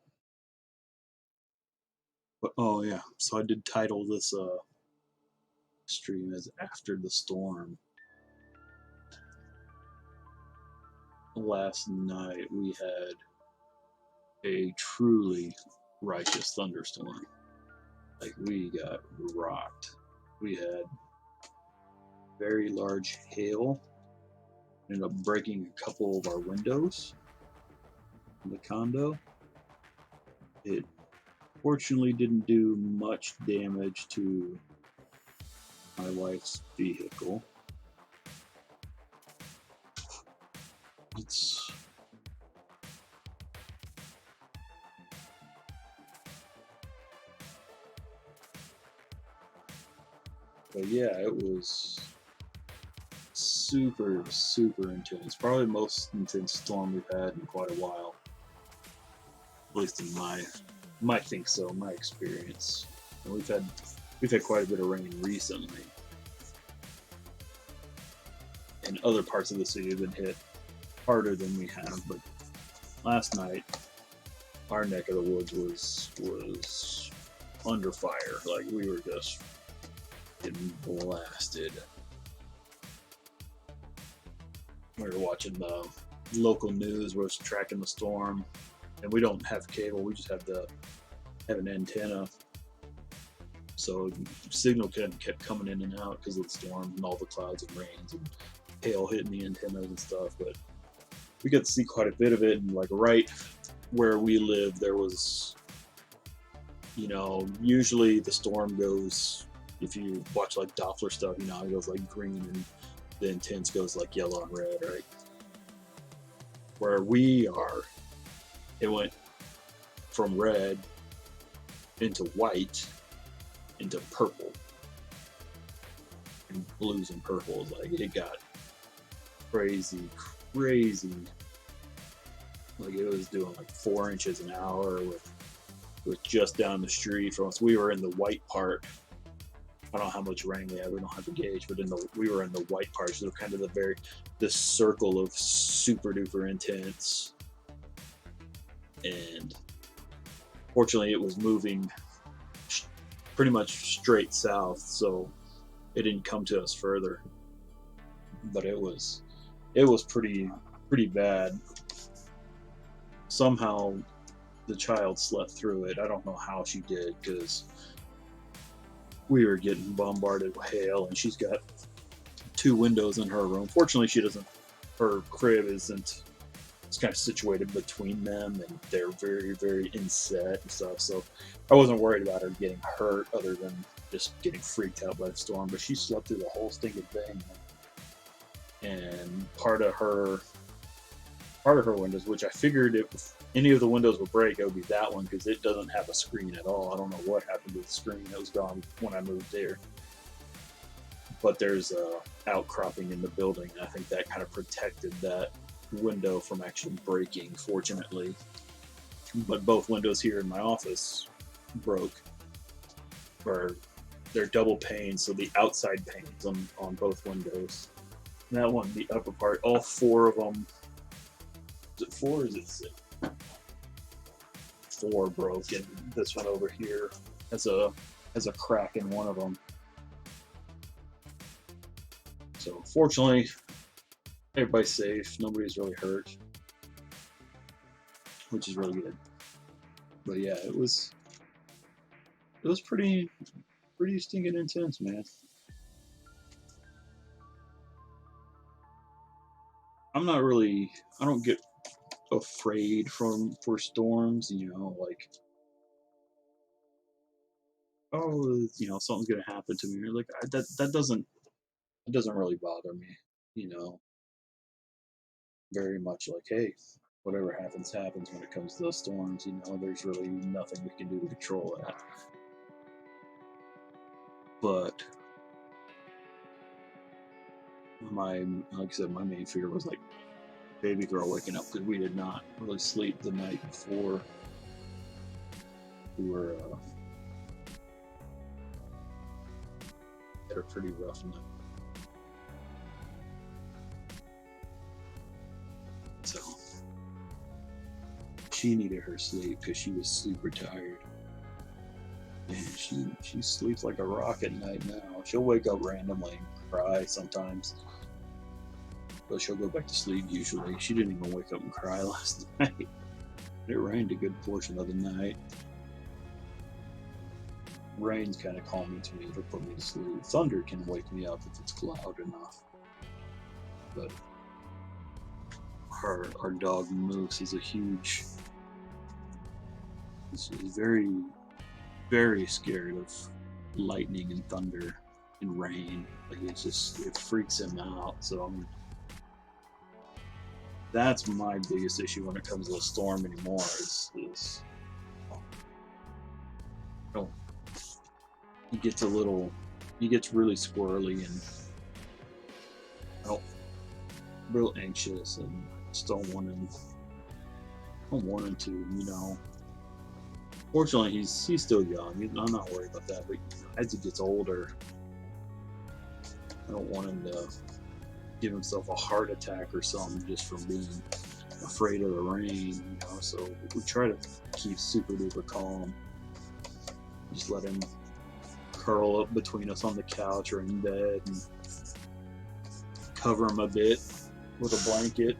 But oh yeah, so I did title this stream as After the Storm. Last night we had a truly righteous thunderstorm. Like, we got rocked. We had very large hail. Ended up breaking a couple of our windows in the condo. It fortunately didn't do much damage to my wife's vehicle. But yeah, it was super, super intense. Probably the most intense storm we've had in quite a while. At least in my think so, my experience. And we've had quite a bit of rain recently. And other parts of the city have been hit harder than we have, but last night our neck of the woods was under fire. Like, we were just getting blasted. We were watching the local news, was tracking the storm, and we don't have cable. We just have an antenna, so signal kept coming in and out because of the storm and all the clouds and rains and hail hitting the antennas and stuff. But we got to see quite a bit of it, and like right where we live, there was, usually the storm goes, if you watch like Doppler stuff, it goes like green and the intense goes like yellow and red, right? Where we are, it went from red into white into purple, and blues and purples. Like, it got crazy. Like, it was doing like 4 inches an hour with just down the street from us. We were in the white part. I don't know how much rain we had. We don't have a gauge, but we were in the white part, so kind of the circle of super duper intense. And fortunately, it was moving pretty much straight south, so it didn't come to us further. But it was pretty bad. Somehow the child slept through it. I don't know how she did, because we were getting bombarded with hail, and she's got 2 windows in her room. Fortunately, she doesn't. Her crib isn't. It's kind of situated between them, and they're very, very inset and stuff. So I wasn't worried about her getting hurt, other than just getting freaked out by the storm. But she slept through the whole stinking thing, and part of her windows, which I figured if any of the windows would break, it would be that one because it doesn't have a screen at all. I don't know what happened to the screen. It was gone when I moved there. But there's a outcropping in the building, and I think that kind of protected that window from actually breaking, fortunately. But both windows here in my office broke, or they're double panes, so the outside panes on both windows. And that one, the upper part, all 4 of them. Is it 4 or is it 6? 4 broke, and this one over here has a crack in one of them. So fortunately, everybody's safe. Nobody's really hurt, which is really good. But yeah, it was pretty stinking intense, man. I don't get afraid for storms, like, oh, something's gonna happen to me. Like that doesn't really bother me, you know. Very much like, hey, whatever happens happens when it comes to those storms. There's really nothing we can do to control that. But like I said, my main fear was like baby girl waking up, because we did not really sleep the night before. We were had a pretty rough night. So she needed her sleep because she was super tired. And she sleeps like a rock at night now. She'll wake up randomly and cry sometimes, but she'll go back to sleep usually. She didn't even wake up and cry last night. It rained a good portion of the night. Rain's kind of calming to me. It'll put me to sleep. Thunder can wake me up if it's loud enough. But our dog Moose is he's very, very scared of lightning and thunder and rain. Like it freaks him out. So that's my biggest issue when it comes to a storm anymore. Is oh, he gets really squirrely, and real anxious, and I just don't want him to. Fortunately, he's still young. I'm not worried about that. But as he gets older, I don't want him to give himself a heart attack or something just from being afraid of the rain. So we try to keep super duper calm. Just let him curl up between us on the couch or in bed and cover him a bit with a blanket.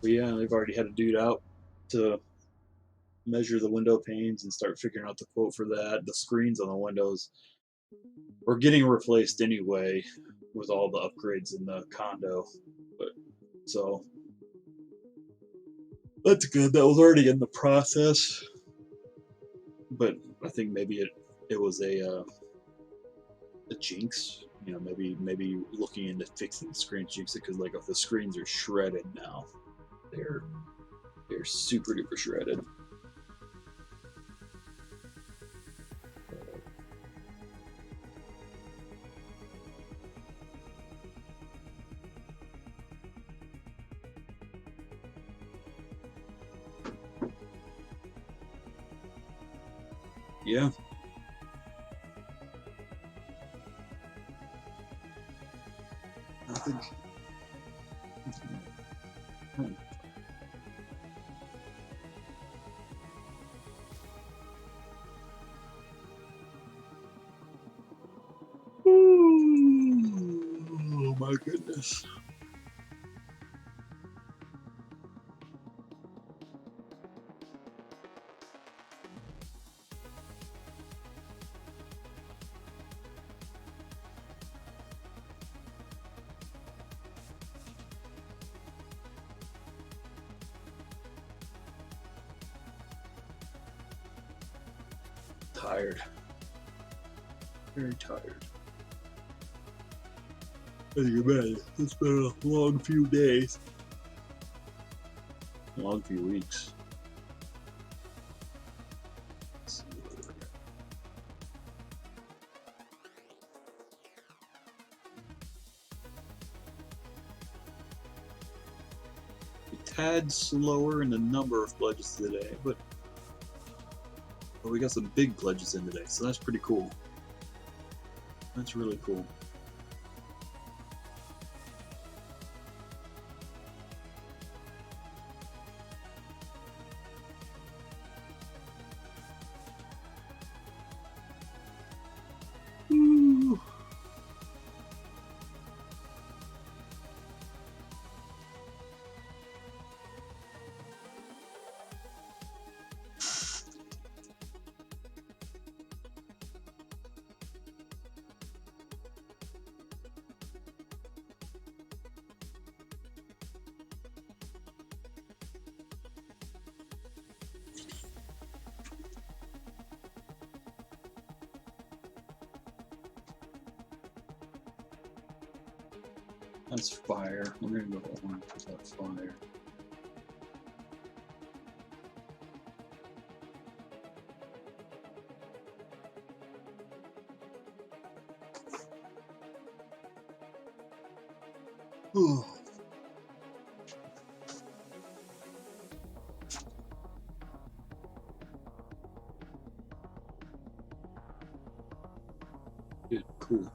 But yeah, they've already had a dude out to measure the window panes and start figuring out the quote for that. The screens on the windows were getting replaced anyway with all the upgrades in the condo. But so that's good. That was already in the process. But I think maybe it was a jinx. Maybe looking into fixing the screens jinx it, because like if the screens are shredded now, they're super duper shredded. Yeah. I think. Oh my goodness. Tired. Very tired. I think about it. It's been a long few days. A long few weeks. Let's see where we're at. A tad slower in the number of pledges today, but we got some big pledges in today, so that's pretty cool. That's really cool. Woo. That's fire. We're gonna go orange with that fire. Ooh. Good, cool.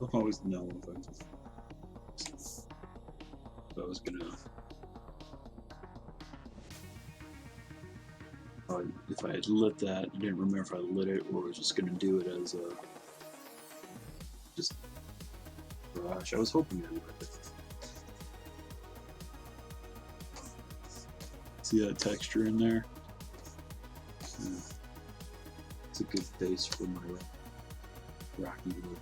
I'll always know if I was gonna. If I had lit that, I didn't remember if I lit it or was just gonna do it as a. Just. Gosh, I was hoping I lit it. See that texture in there? Yeah. It's a good base for my rocky wood.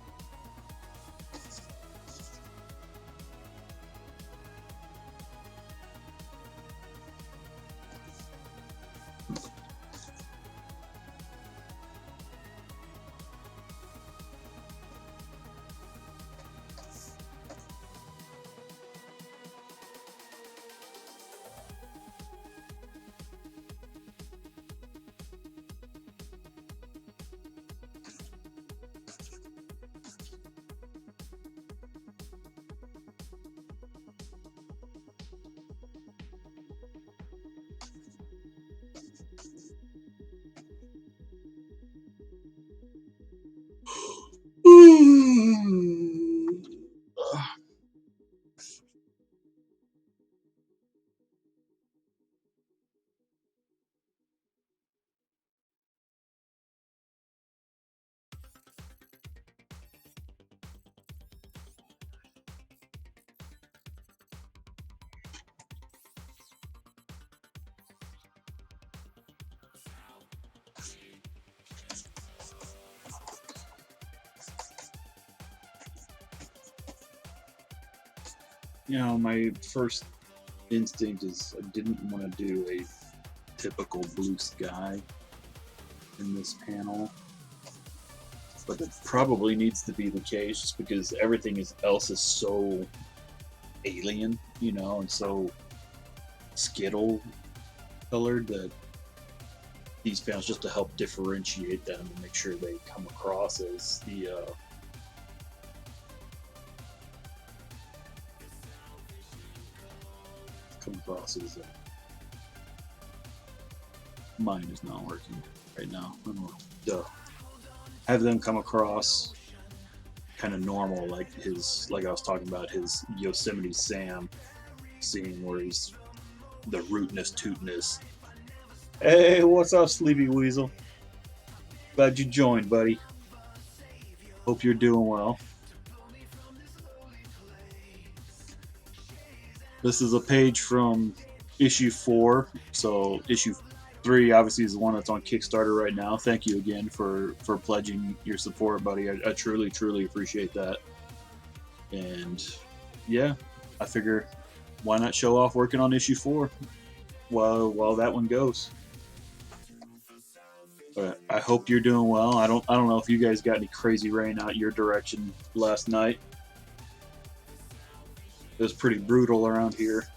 You know, my first instinct is I didn't want to do a typical blue sky in this panel, but it probably needs to be the case just because everything else is so alien, you know, and so skittle colored that these panels, just to help differentiate them and make sure they come across as the mine is not working right now. Have them come across kind of normal, like I was talking about his Yosemite Sam scene where he's the rootness tootness. Hey, what's up, Sleepy Weasel? Glad you joined, buddy. Hope you're doing well. This is a page from issue 4, so issue 3 obviously is the one that's on Kickstarter right now. Thank you again for pledging your support, buddy. I truly appreciate that. And yeah, I figure why not show off working on issue 4 while that one goes. I hope you're doing well. I don't know if you guys got any crazy rain out your direction last night. It was pretty brutal around here.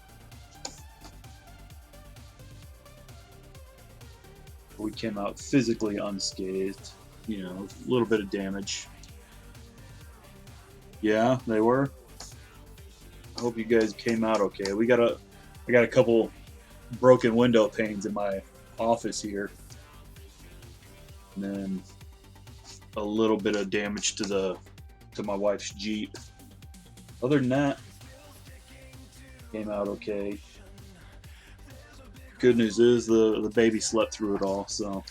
We came out physically unscathed. You know, a little bit of damage. Yeah, they were. I hope you guys came out okay. I got a couple broken window panes in my office here, and then a little bit of damage to my wife's Jeep. Other than that, came out okay. Good news is the baby slept through it all, so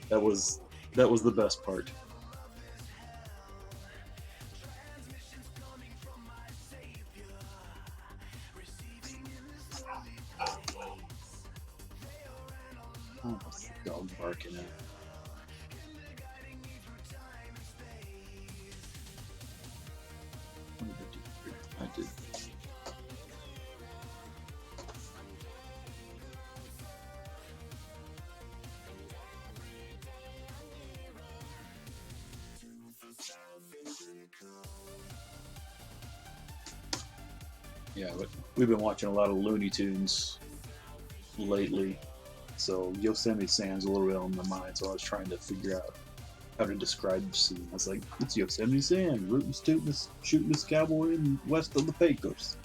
that was the best part. Oh, what's the dog barking at? What did I do here? I did. Yeah, but we've been watching a lot of Looney Tunes lately, so Yosemite Sam's a little bit on my mind. So I was trying to figure out how to describe the scene. I was like, it's Yosemite Sam, rootin' tootin' shooting this cowboy in west of the Pecos.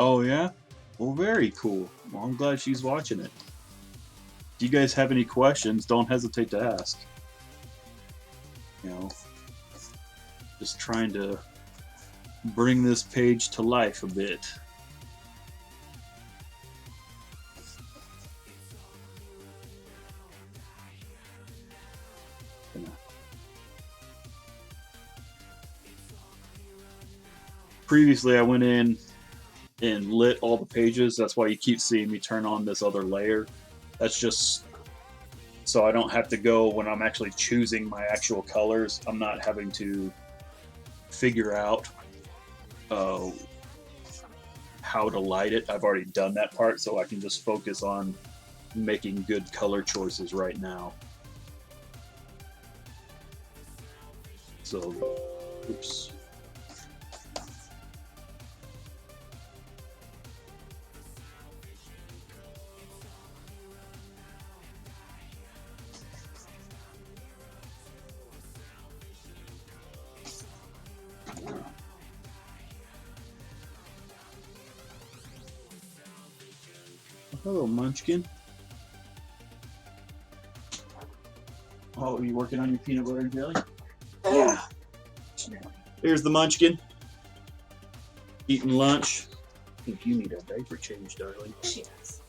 Oh yeah? Well, very cool. Well, I'm glad she's watching it. If you guys have any questions, don't hesitate to ask. You know, just trying to bring this page to life a bit. Previously, I went in and lit all the pages. That's why you keep seeing me turn on this other layer. That's just so I don't have to go when I'm actually choosing my actual colors. I'm not having to figure out how to light it. I've already done that part, so I can just focus on making good color choices right now. So, oops. Hello, Munchkin. Oh, are you working on your peanut butter and jelly? Yeah. Here's the Munchkin. Eating lunch. I think you need a diaper change, darling. She does.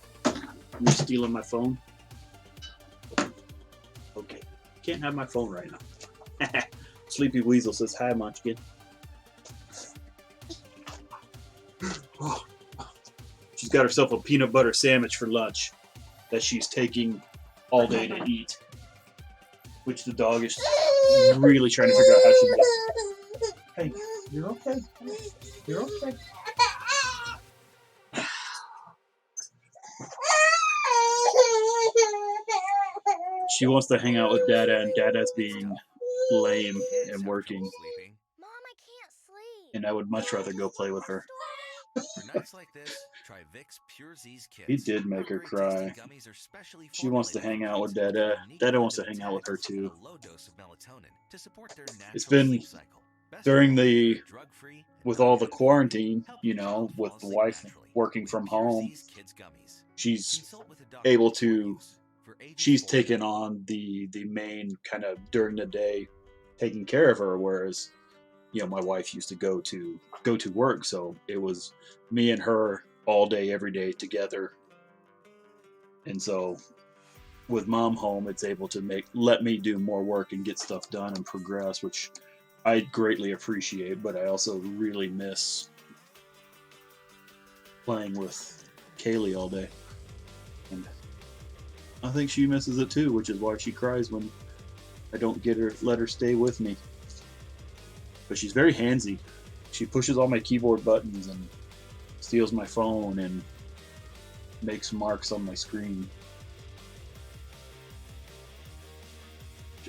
You're stealing my phone? Okay. Can't have my phone right now. Sleepy Weasel says, hi, Munchkin. Oh. She's got herself a peanut butter sandwich for lunch that she's taking all day to eat, which the dog is really trying to figure out how she does. Hey, you're okay. You're okay. She wants to hang out with Dada, and Dada's being lame and working. Mom, I can't sleep. And I would much rather go play with her. For nights like this, try Vicks Pure Z's Kids. He did make her cry. She wants to hang out with Dada. Dada wants to hang out with her too. It's been during with all the quarantine, you know, with the wife working from home, she's able to, she's taken on the main kind of during the day taking care of her, whereas, you know, my wife used to go to work, so it was me and her all day every day together. And so with mom home, it's able to let me do more work and get stuff done and progress, which I greatly appreciate, but I also really miss playing with Kaylee all day. And I think she misses it too, which is why she cries when I don't let her stay with me. But she's very handsy. She pushes all my keyboard buttons and steals my phone and makes marks on my screen.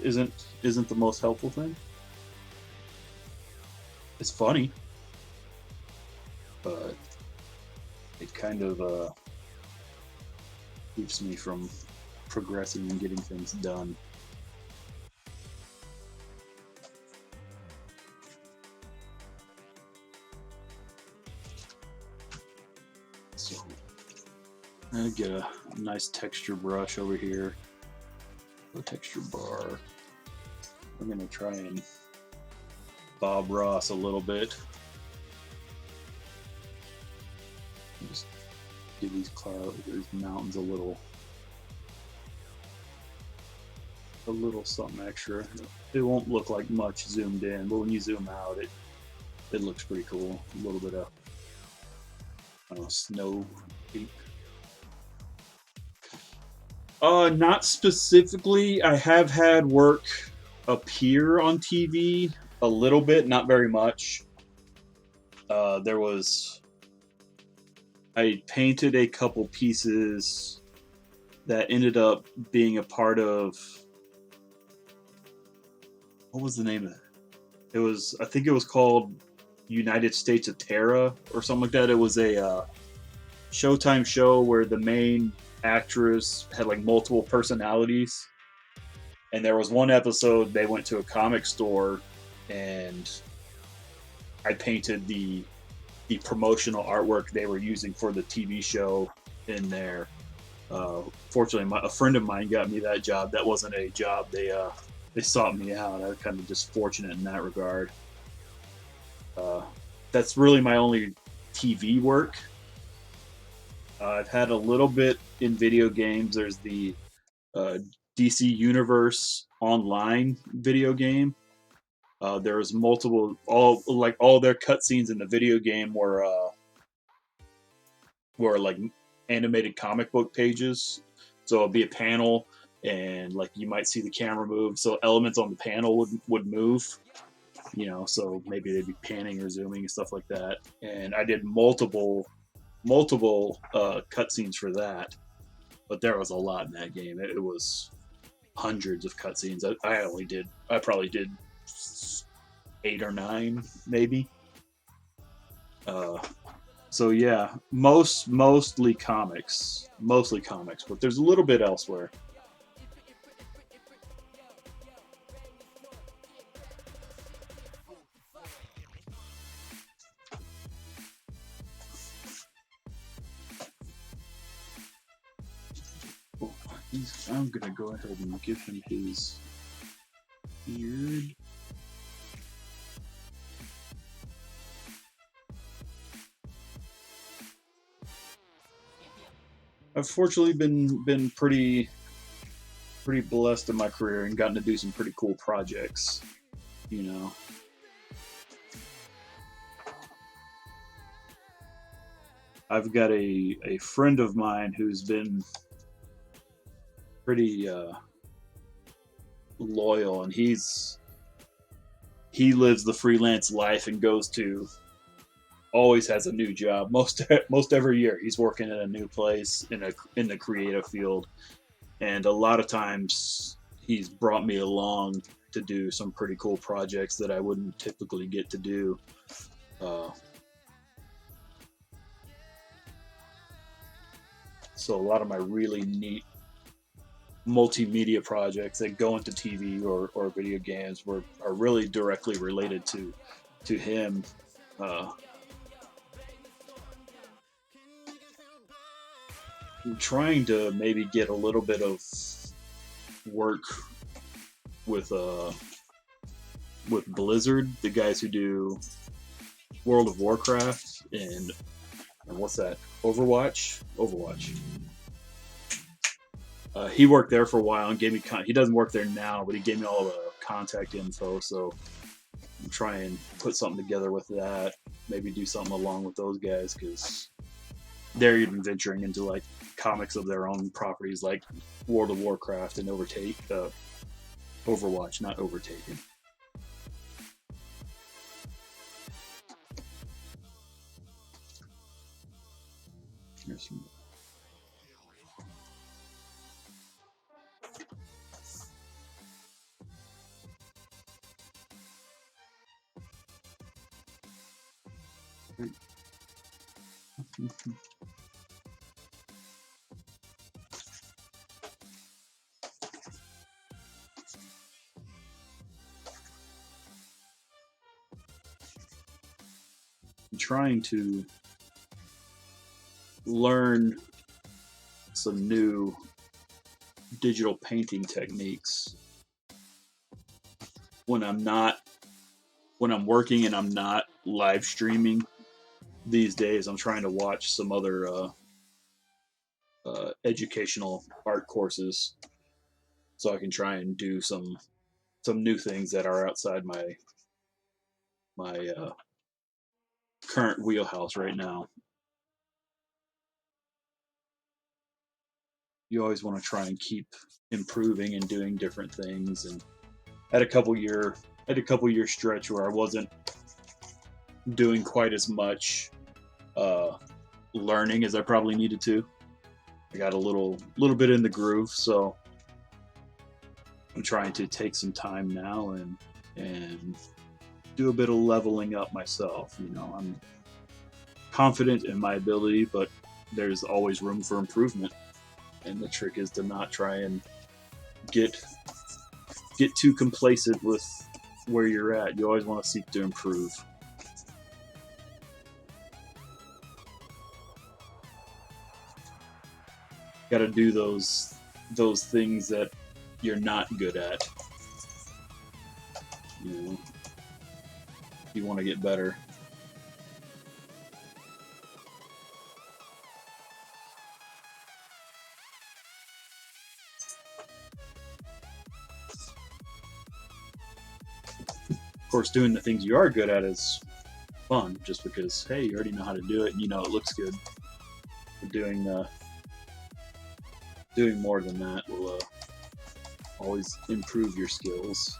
Isn't the most helpful thing. It's funny, but it kind of keeps me from progressing and getting things done. So I get a nice texture brush over here, a texture bar. I'm gonna try and Bob Ross a little bit. Just give these mountains a little something extra. It won't look like much zoomed in, but when you zoom out, it looks pretty cool. A little bit of snow peak. Not specifically. I have had work appear on TV a little bit, not very much. I painted a couple pieces that ended up being a part of, what was the name of it? I think it was called United States of Terra or something like that. It was a Showtime show where the main actress had like multiple personalities. And there was one episode they went to a comic store and I painted the promotional artwork they were using for the TV show in there. Fortunately, a friend of mine got me that job. That wasn't a job they sought me out. I was kind of just fortunate in that regard. That's really my only TV work. I've had a little bit in video games. There's the DC Universe online video game. There was multiple, all their cutscenes in the video game were like animated comic book pages. So it'd be a panel, and like you might see the camera move. So elements on the panel would move. So maybe they'd be panning or zooming and stuff like that. And I did multiple cutscenes for that, but there was a lot in that game. It was hundreds of cutscenes. I probably did 8 or 9 maybe. So yeah, mostly comics, but there's a little bit elsewhere. I'm gonna go ahead and give him his beard. I've fortunately been pretty blessed in my career and gotten to do some pretty cool projects. I've got a friend of mine who's been pretty loyal, and he lives the freelance life and always has a new job. Most every year he's working in a new place in the creative field, and a lot of times he's brought me along to do some pretty cool projects that I wouldn't typically get to do. So a lot of my really neat multimedia projects that go into TV or video games are really directly related to him. I'm trying to maybe get a little bit of work with Blizzard, the guys who do World of Warcraft and what's that? Overwatch. He worked there for a while and gave me he doesn't work there now, but he gave me all the contact info. So I'm try and put something together with that. Maybe do something along with those guys because they're even venturing into like comics of their own properties, like World of Warcraft and Overwatch, not Overtaken. Here's some. I'm trying to learn some new digital painting techniques when I'm working and I'm not live streaming these days. I'm trying to watch some other educational art courses so I can try and do some new things that are outside my current wheelhouse right now. You always want to try and keep improving and doing different things. And had a couple year stretch where I wasn't doing quite as much learning as I probably needed to. I got a little bit in the groove, so I'm trying to take some time now and do a bit of leveling up myself. You know, I'm confident in my ability, but there's always room for improvement. And the trick is to not try and get too complacent with where you're at. You always want to seek to improve. Got to do those things that you're not good at. You know, you want to get better. Of course, doing the things you are good at is fun, just because hey, you already know how to do it and you know it looks good. But doing more than that will always improve your skills.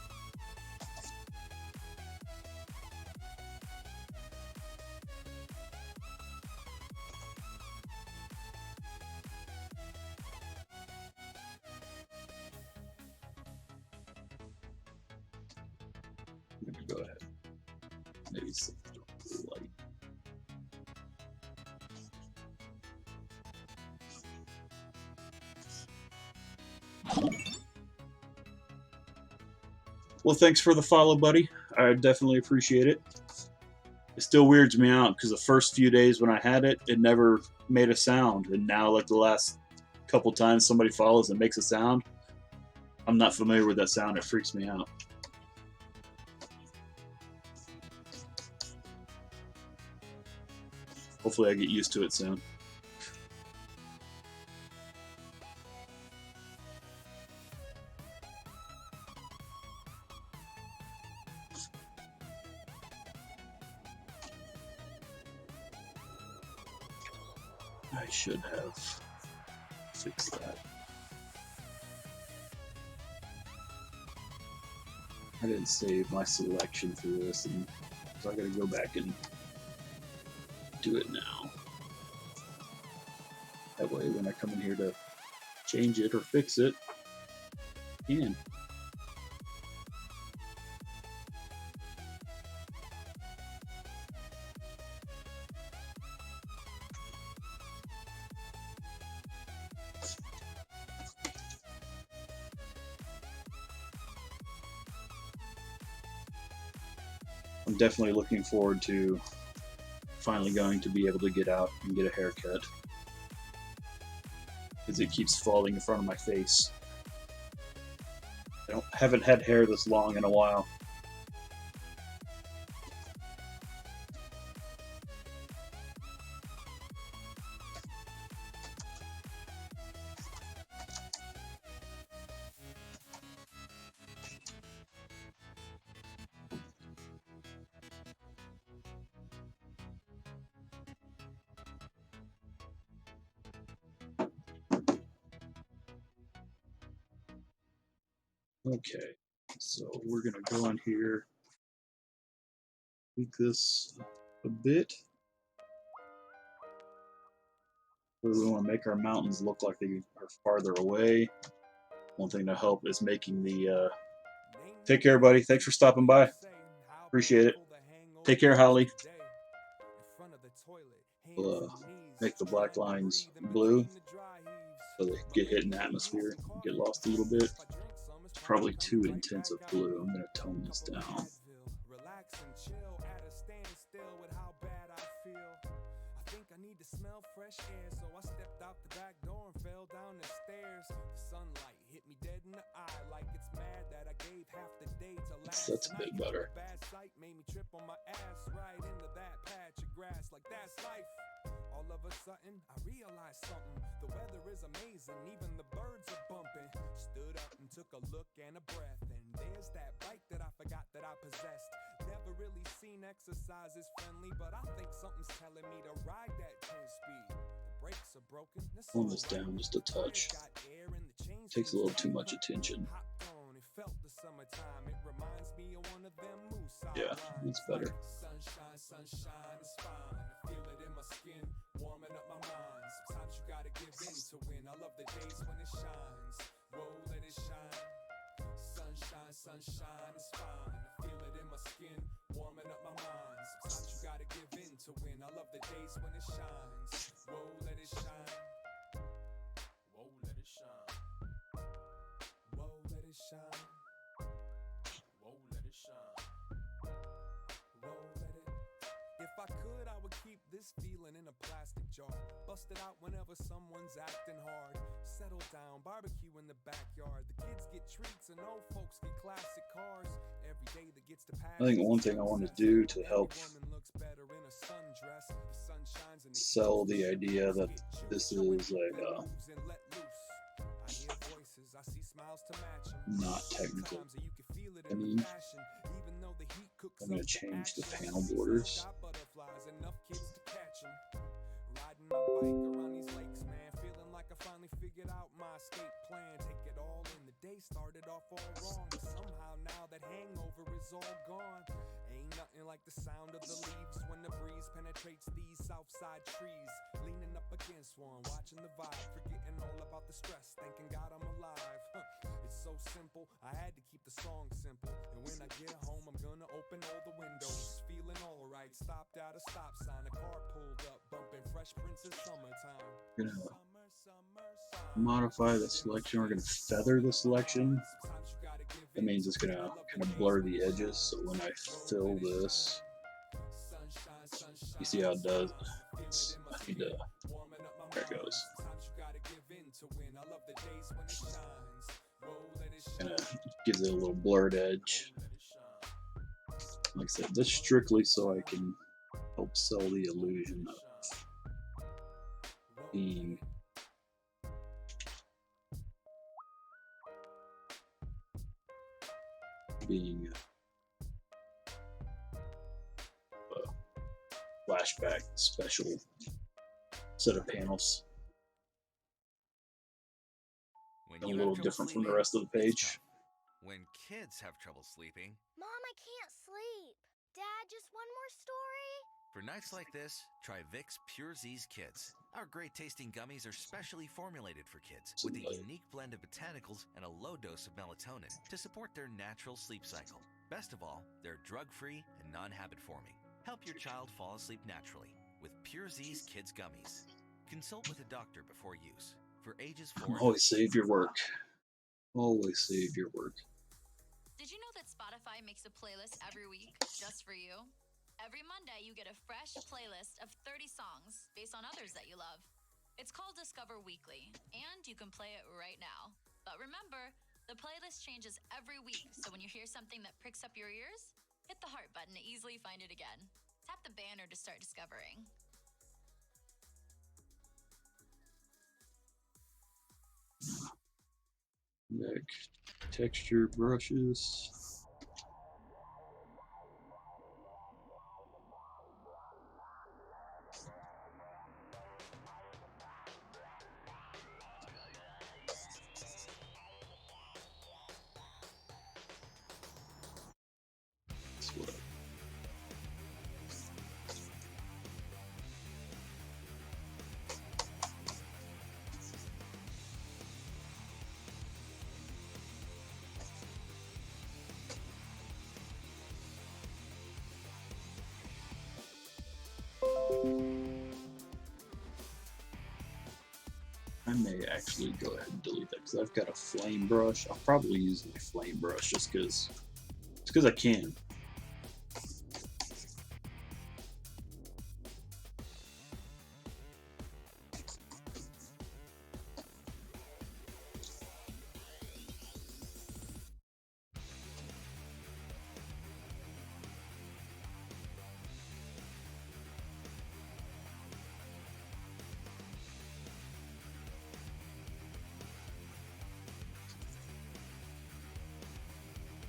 I'm gonna go ahead. Maybe set it a little light. Well, thanks for the follow, buddy. I definitely appreciate it. It still weirds me out because the first few days when I had it, it never made a sound, and now like the last couple times somebody follows and makes a sound, I'm not familiar with that sound. It freaks me out. Hopefully, I get used to it soon. I should have fixed that. I didn't save my selection for this, and so I gotta go back and do it now. That way, when I come in here to change it or fix it, I can. I'm definitely looking forward to finally going to be able to get out and get a haircut, because it keeps falling in front of my face. I haven't had hair this long in a while. Okay, so we're gonna go in here, tweak this a bit. We want to make our mountains look like they are farther away. One thing to help is making the. Take care, buddy. Thanks for stopping by. Appreciate it. Take care, Holly. We'll make the black lines blue so they get hit in the atmosphere, get lost a little bit. It's probably too intense of blue. I'm going to tone this down. Relax and chill at a standstill with how bad I feel. I think I need to smell fresh air, so I stepped out the back door and fell down the stairs. The sunlight hit me dead in the eye like it's mad that I gave half the day to last. That's a bit better. Bad sight made me trip on my ass right into that patch of grass like that's life. All of a sudden, I realized something. The weather is amazing, even the birds are bumping. Stood up and took a look and a breath, and there's that bike that I forgot that I possessed. Never really seen exercise as friendly, but I think something's telling me to ride that 10-speed. The brakes are broken. Pull this down just a touch. Takes a little too much attention. Yeah, it's better. Sunshine, sunshine is fine. I feel it in my skin, warming up my mind. Sometimes you gotta give in to win. I love the days when it shines. Whoa, let it shine. Sunshine, sunshine is fine. I feel it in my skin, warming up my mind. Sometimes you gotta give in to win. I love the days when it shines. Whoa, let it shine. Whoa, let it shine. Whoa, let it shine. Whoa, let it shine. Whoa, let it. If I could, I would keep this feeling in a plastic jar. Bust it out whenever someone's acting hard. Settle down, barbecue in the backyard. The kids get treats and old folks get classic cars. Every day that gets to pass. I think one thing I want to do to help sell the idea that this is like not technical. I mean, I'm going to change the panel borders. Riding my bike around these lakes, man, feeling like I finally figured out my escape plan. Take it all in. The day started off all wrong, but somehow now that hangover is all gone. Ain't nothing like the sound of the leaves when the breeze penetrates these southside trees. Leaning up against one, watching the vibe, forgetting all about the stress, thanking God I'm alive. It's so simple, I had to keep the song simple. And when I get home, I'm gonna open all the windows, feeling alright. Stopped at a stop sign, a car pulled up, bumping Fresh Prince's Summertime. We're gonna modify the selection. We're gonna feather the selection. That means it's gonna kind of blur the edges. So when I fill this, you see how it does. I need to. There it goes. Kind of gives it a little blurred edge. Like I said, this strictly so I can help sell the illusion of being a flashback special set of panels. A little different from the rest of the page. When kids have trouble sleeping, Mom, I can't sleep. Dad, just one more story? for nights like this, try Vicks Pure Z's Kids. Our great tasting gummies are specially formulated for kids with a unique blend of botanicals and a low dose of melatonin to support their natural sleep cycle. Best of all, they're drug-free and non-habit forming. Help your child fall asleep naturally with Pure Z's Kids Gummies. Consult with a doctor before use. For ages 4. Always save your work. Always save your work. Did you know that Spotify makes a playlist every week just for you? Every Monday, you get a fresh playlist of 30 songs based on others that you love. It's called Discover Weekly, and you can play it right now. But remember, the playlist changes every week, so when you hear something that pricks up your ears, hit the heart button to easily find it again. Tap the banner to start discovering. Back texture brushes. I may actually go ahead and delete that because I've got a flame brush. I'll probably use my flame brush just because I can.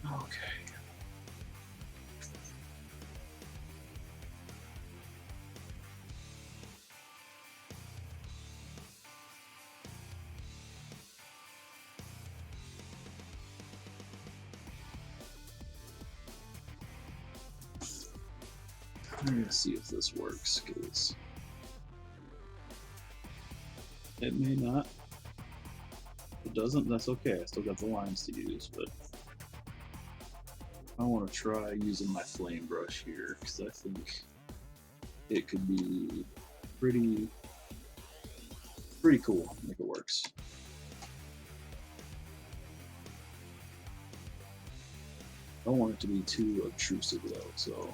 Okay. I'm gonna see if this works because it may not. If it doesn't, that's okay. I still got the lines to use, but I want to try using my flame brush here because I think it could be pretty cool. I think it works. I don't want it to be too obtrusive though, so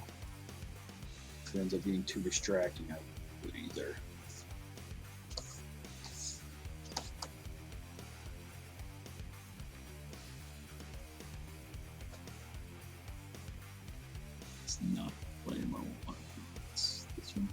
if it ends up being too distracting, I wouldn't do it either. It's not flame I want. It's this one.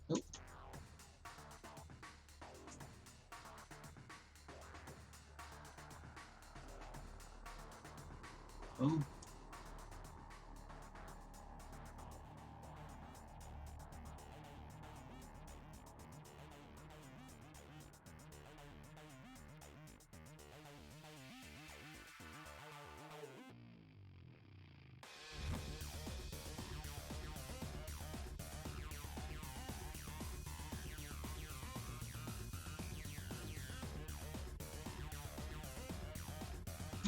Nope. Oh.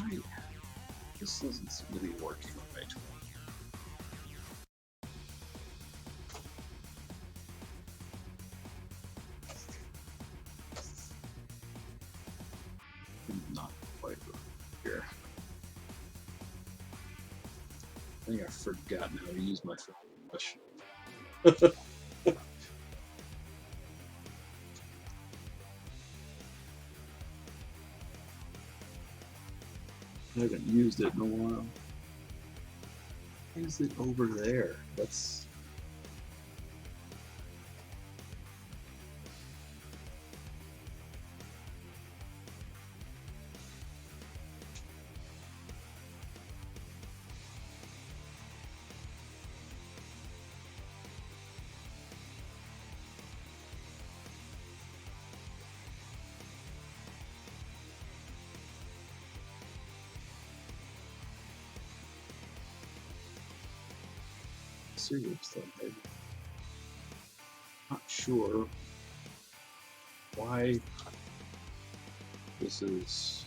Right. This doesn't seem to be working right. Not quite here. I think I've forgotten how to use my flame brush. I haven't used it in a while. Why is it over there? That's... Seriously, I'm not sure why this is...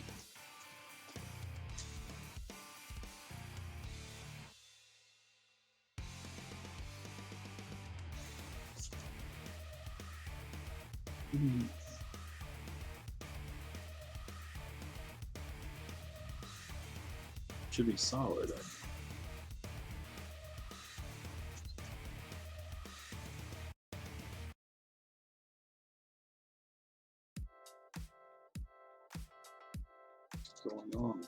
Should be solid. What's going on?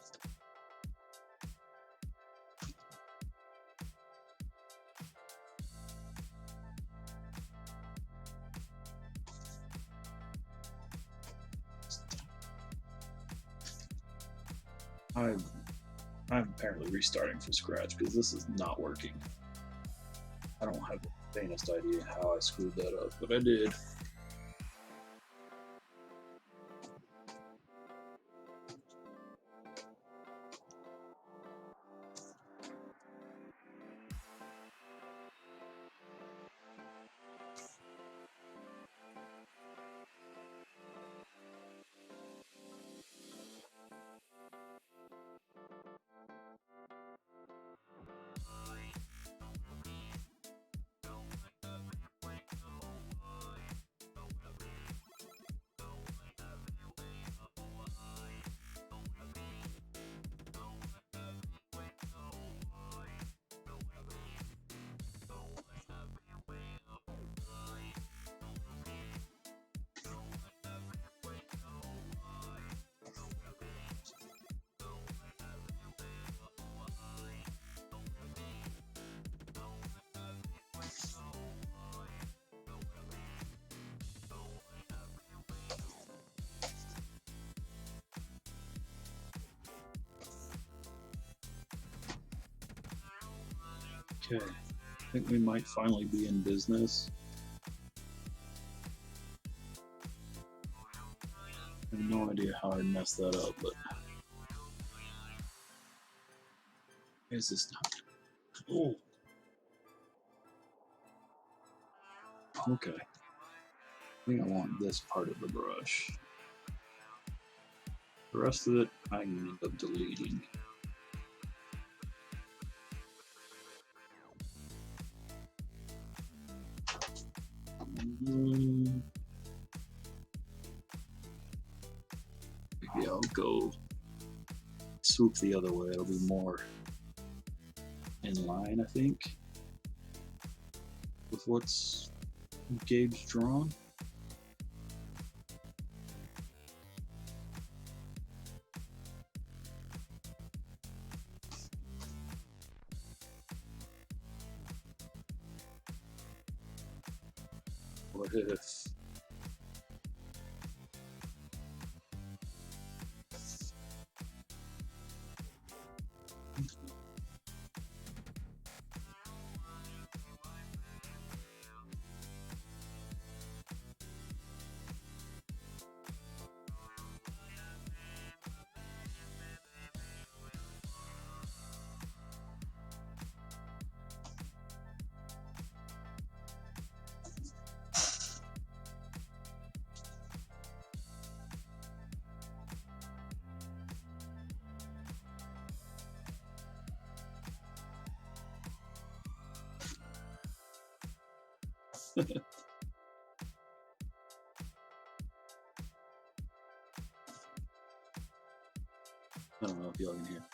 I'm apparently restarting from scratch because this is not working. I don't have the faintest idea how I screwed that up, but I did. Okay, I think we might finally be in business. I have no idea how I messed that up, but is this not? Oh, okay. I think I want this part of the brush. The rest of it, I can end up deleting. Maybe I'll go swoop the other way. It'll be more in line, I think, with what's Gabe's drawn. What if I don't know if y'all can hear.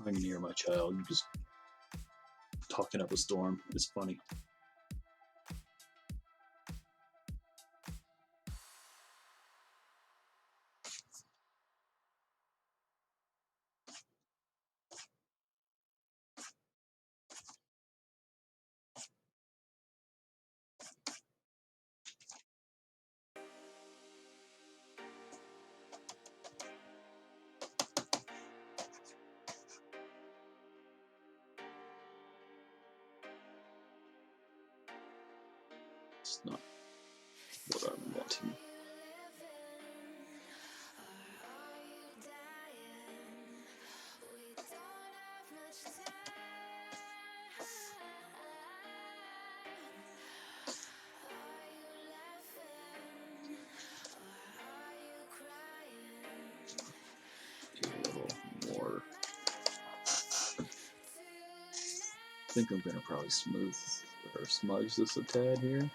I can hear my child just talking up a storm. It's funny. It's not what I'm wanting. A little more. I think I'm gonna probably smooth or smudge this a tad here.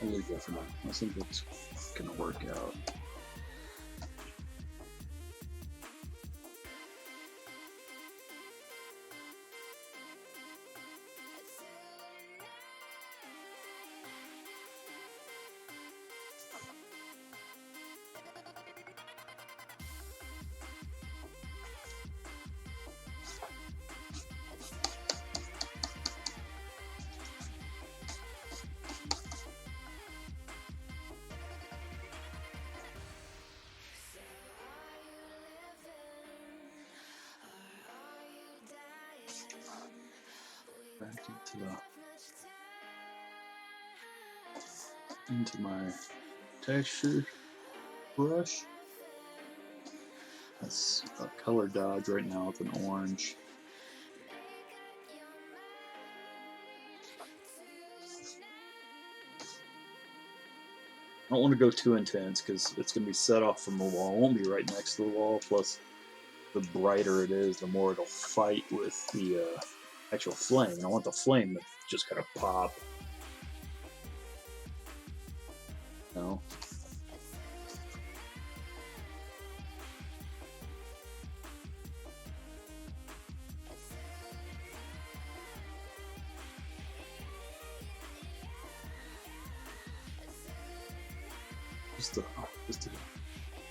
I'll leave that for now. I think it's gonna work out. back into my texture brush. That's a color dodge right now with an orange. I don't want to go too intense because it's going to be set off from the wall. It won't be right next to the wall. Plus, the brighter it is, the more it'll fight with the actual flame. And I want the flame to just kind of pop. You know?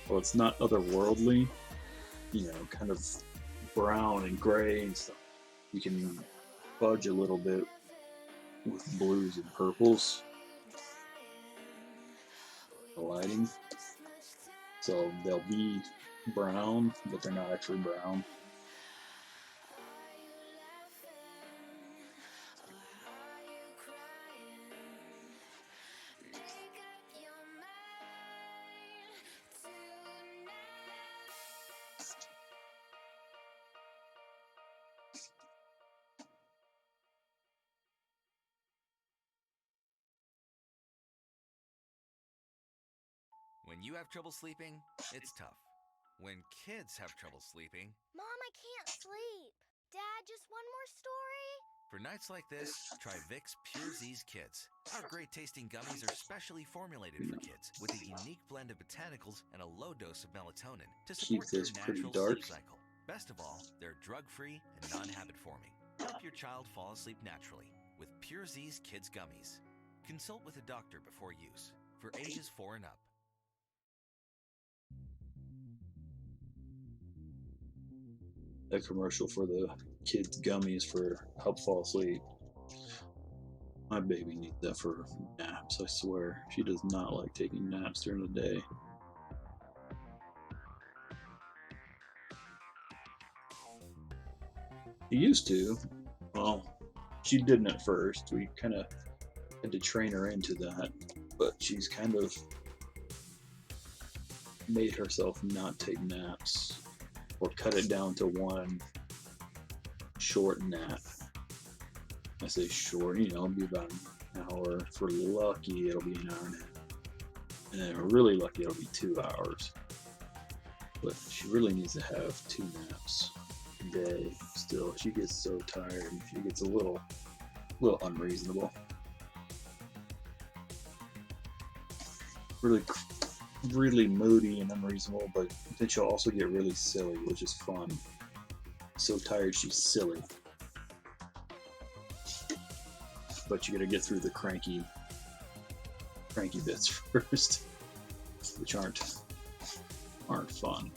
Well, it's not otherworldly, you know, kind of brown and gray and stuff. You can fudge a little bit with blues and purples, the lighting. So they'll be brown, but they're not actually brown. When you have trouble sleeping, it's tough. When kids have trouble sleeping, Mom, I can't sleep. Dad, just one more story? for nights like this, try Vicks Pure Z's Kids. Our great tasting gummies are specially formulated for kids with a unique blend of botanicals and a low dose of melatonin to Keep support their this pretty natural dark. sleep cycle. Best of all, they're drug-free and non-habit forming. Help your child fall asleep naturally with Pure Z's Kids Gummies. Consult with a doctor before use. For ages 4 and up. A commercial for the kids' gummies for help fall asleep. My baby needs that for naps, I swear. She does not like taking naps during the day. She used to. Well, she didn't at first. We kind of had to train her into that. But she's kind of made herself not take naps or cut it down to one short nap. I say short, you know, it'll be about an hour. If we're lucky, it'll be an hour and a half. And then if we're really lucky, it'll be 2 hours. But she really needs to have 2 naps a day. Still, she gets so tired. She gets a little unreasonable. Really moody and unreasonable, but then she'll also get really silly, which is fun. So tired she's silly. But you gotta get through the cranky bits first, which aren't fun.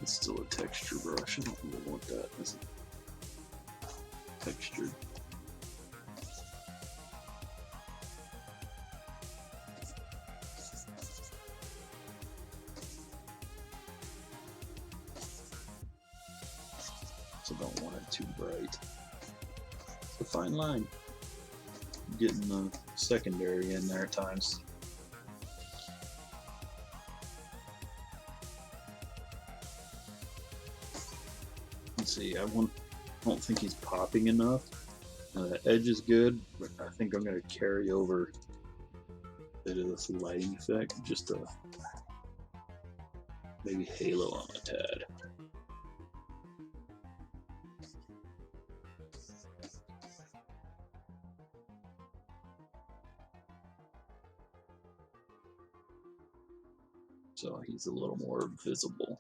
It's still a texture brush. I don't really want that as a texture. So don't want it too bright. It's a fine line. Getting the secondary in there at times. Let's see, I want I don't think he's popping enough. The edge is good, but I think I'm going to carry over a bit of this lighting effect, just to maybe halo on a tad. So he's a little more visible.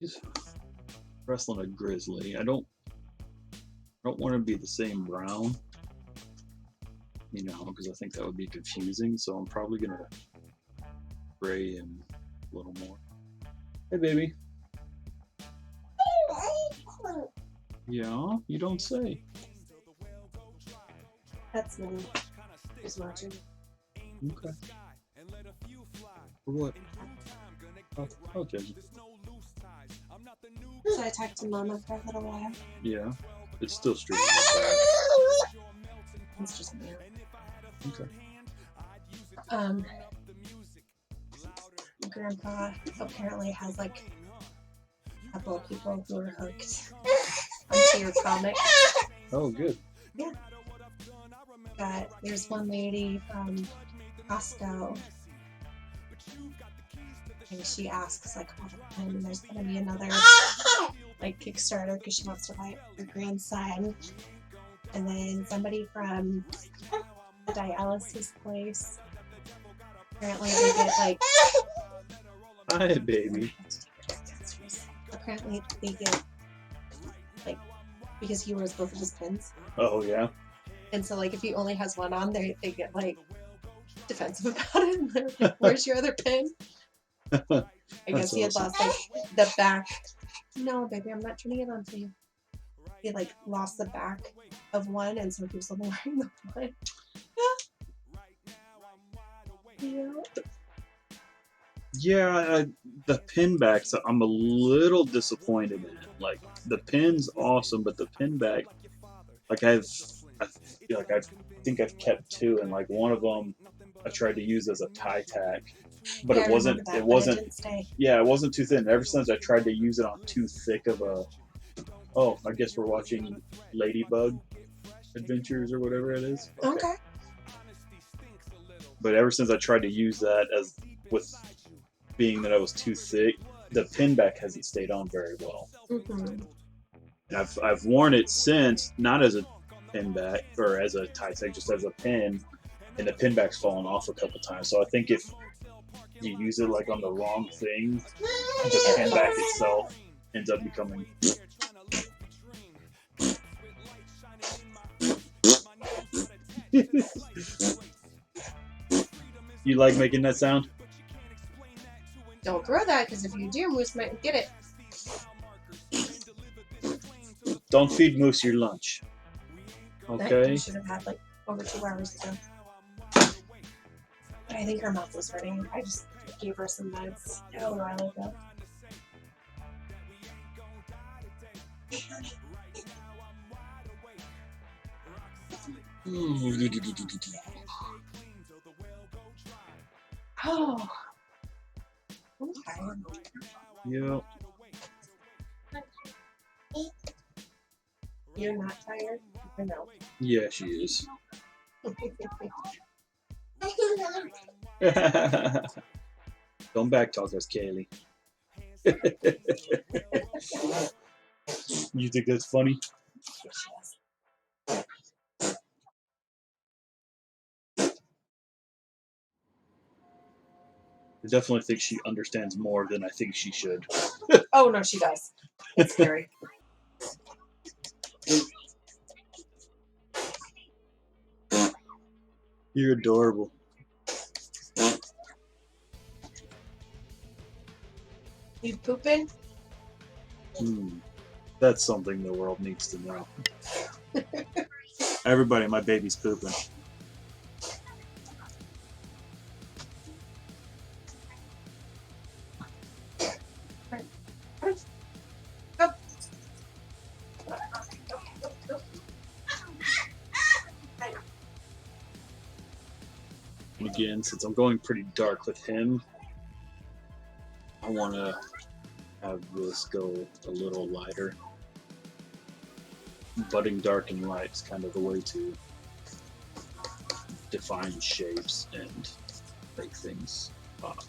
He's wrestling a grizzly. I don't want to be the same brown, you know, because I think that would be confusing. So I'm probably gonna gray him a little more. Hey, baby. Yeah, you don't say. That's me. Just watching. Okay. For what? Oh, okay. So I talked to Mama for a little while. Yeah, it's still streaming. It's just me. Okay. Grandpa apparently has like a couple of people who are hooked onto your comic. Oh, good. Yeah. There's one lady from Costco, and she asks like all the time, and there's gonna be another like Kickstarter because she wants to buy it for her grandson. And then somebody from the dialysis place, apparently they get like. Hi, baby. Apparently they get like, because he wears both of his pins. Oh, yeah. And so like if he only has one on, they get like defensive about it. And they're like, where's your other pin? I guess he had lost like the back. No, baby, I'm not turning it on for you. He like lost the back of one, and so he was only wearing the one. Yeah. Yeah, the pin backs, I'm a little disappointed in. Like, the pin's awesome, but the pin back, like I think I've kept two, and like one of them I tried to use as a tie tack, but Yeah, it wasn't. It wasn't. Yeah, it wasn't too thin. Ever since I tried to use it on too thick of a. Oh, I guess we're watching Ladybug Adventures or whatever it is. Okay. But ever since I tried to use that as with being that I was too thick, the pin back hasn't stayed on very well. Mm-hmm. And I've worn it since, not as a pin back or as a tie tack, just as a pin, and the pin back's fallen off a couple times. So I think if you use it like on the wrong thing, the pin back itself ends up becoming. You like making that sound? Don't throw that, because if you do, Moose might get it. Don't feed Moose your lunch. That Okay. you should have had like over 2 hours ago. But I think her mouth was hurting. I just gave her some meds a little while ago. Oh. I'm tired. Yeah. You're not tired? I know. Yeah, she is. Don't backtalk us, Kaylee. You think that's funny? I definitely think she understands more than I think she should. Oh, no, she does. It's scary. You're adorable. You pooping? That's something the world needs to know. Everybody, my baby's pooping. again, since I'm going pretty dark with him, I want to have this go a little lighter. Budding dark and light is kind of the way to define shapes and make things pop.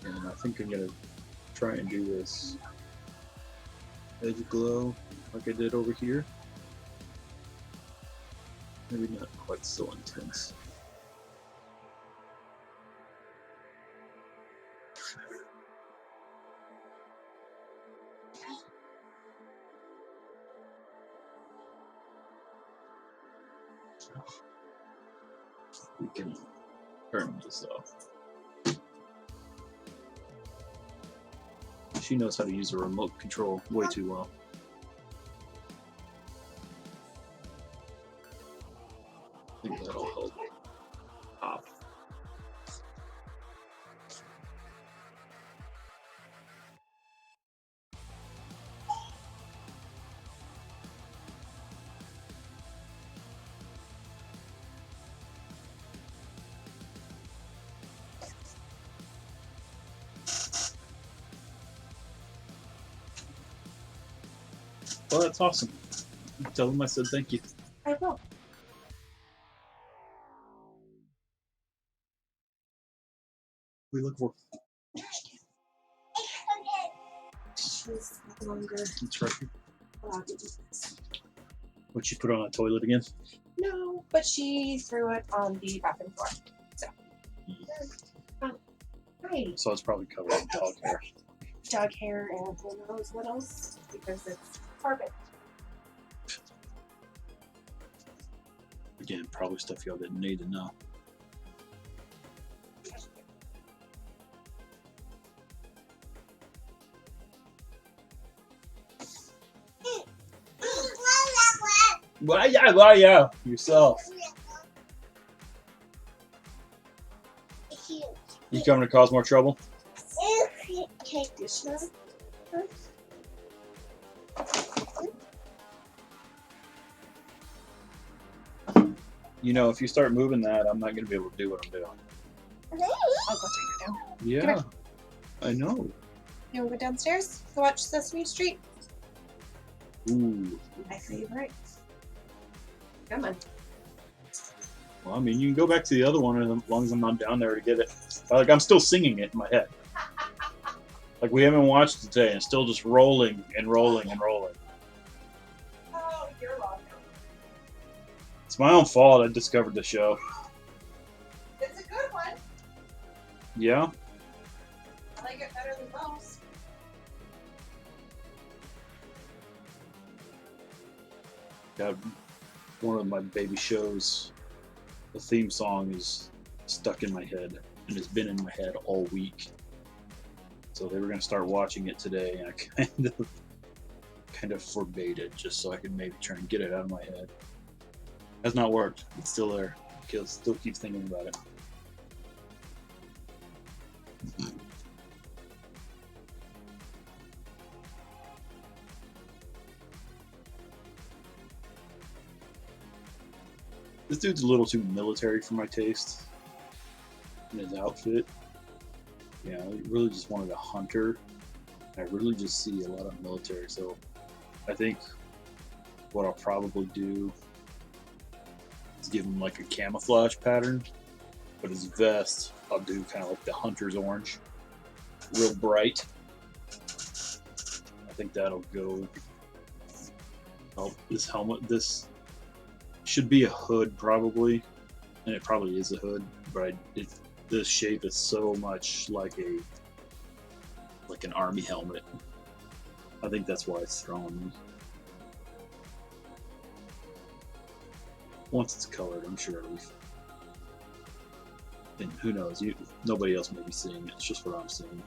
And I think I'm gonna try and do this edge glow like I did over here. Maybe not quite so intense. We can turn this off. She knows how to use a remote control way too well. I think that'll help pop. Well, that's awesome. Tell them I said thank you. I will. We look for. She's no longer It's right here. allowed to do this. What, she put on a toilet again? No, but she threw it on the bathroom floor. So. Hi. So it's probably covered in dog hair. Dog hair and who knows what else because it's carpet. Again, probably stuff y'all didn't need to know. Well, yeah, yourself. You coming to cause more trouble? Take this one. You know, if you start moving that, I'm not going to be able to do what I'm doing. I'll go take her down. Yeah, I know. You want to go downstairs to watch Sesame Street? Ooh. My favorite. Come on. Well, I mean, you can go back to the other one as long as I'm not down there to get it. Like, I'm still singing it in my head. Like, we haven't watched it today, and it's still just rolling and rolling and rolling. Oh, you're welcome. It's my own fault I discovered the show. It's a good one. Yeah? I like it better than most. Got one of my baby shows. The theme song is stuck in my head, and it's been in my head all week. So they were going to start watching it today, and I kind of forbade it just so I could maybe try and get it out of my head. Has not worked. It's still there. Still keep thinking about it. This dude's a little too military for my taste in his outfit. Yeah, I really just wanted a hunter. I really just see a lot of military, so I think what I'll probably do is give him like a camouflage pattern, but his vest I'll do kind of like the hunter's orange, real bright. I think that'll go. Oh, this helmet, this should be a hood probably, and it probably is a hood, but the shape is so much like an army helmet. I think that's why it's throwing me. Once it's colored, I'm sure it'll be. And who knows? Nobody else may be seeing it. It's just what I'm seeing.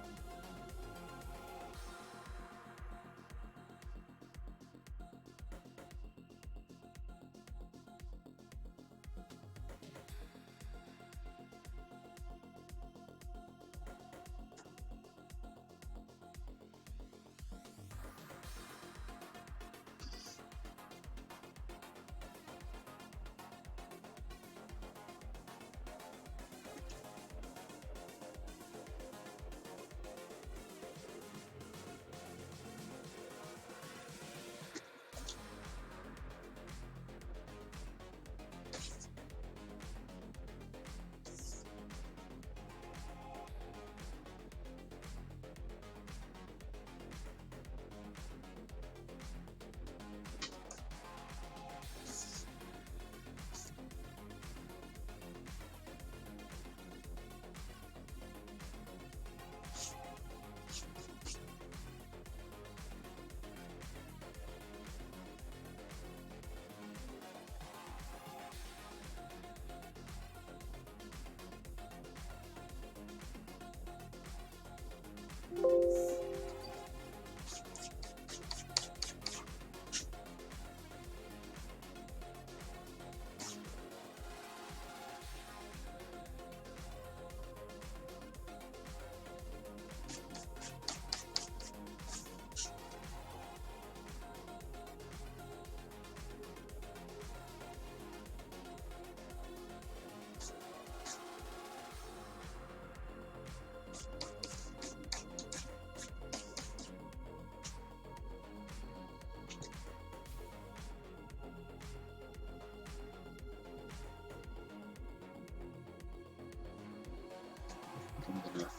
I'm gonna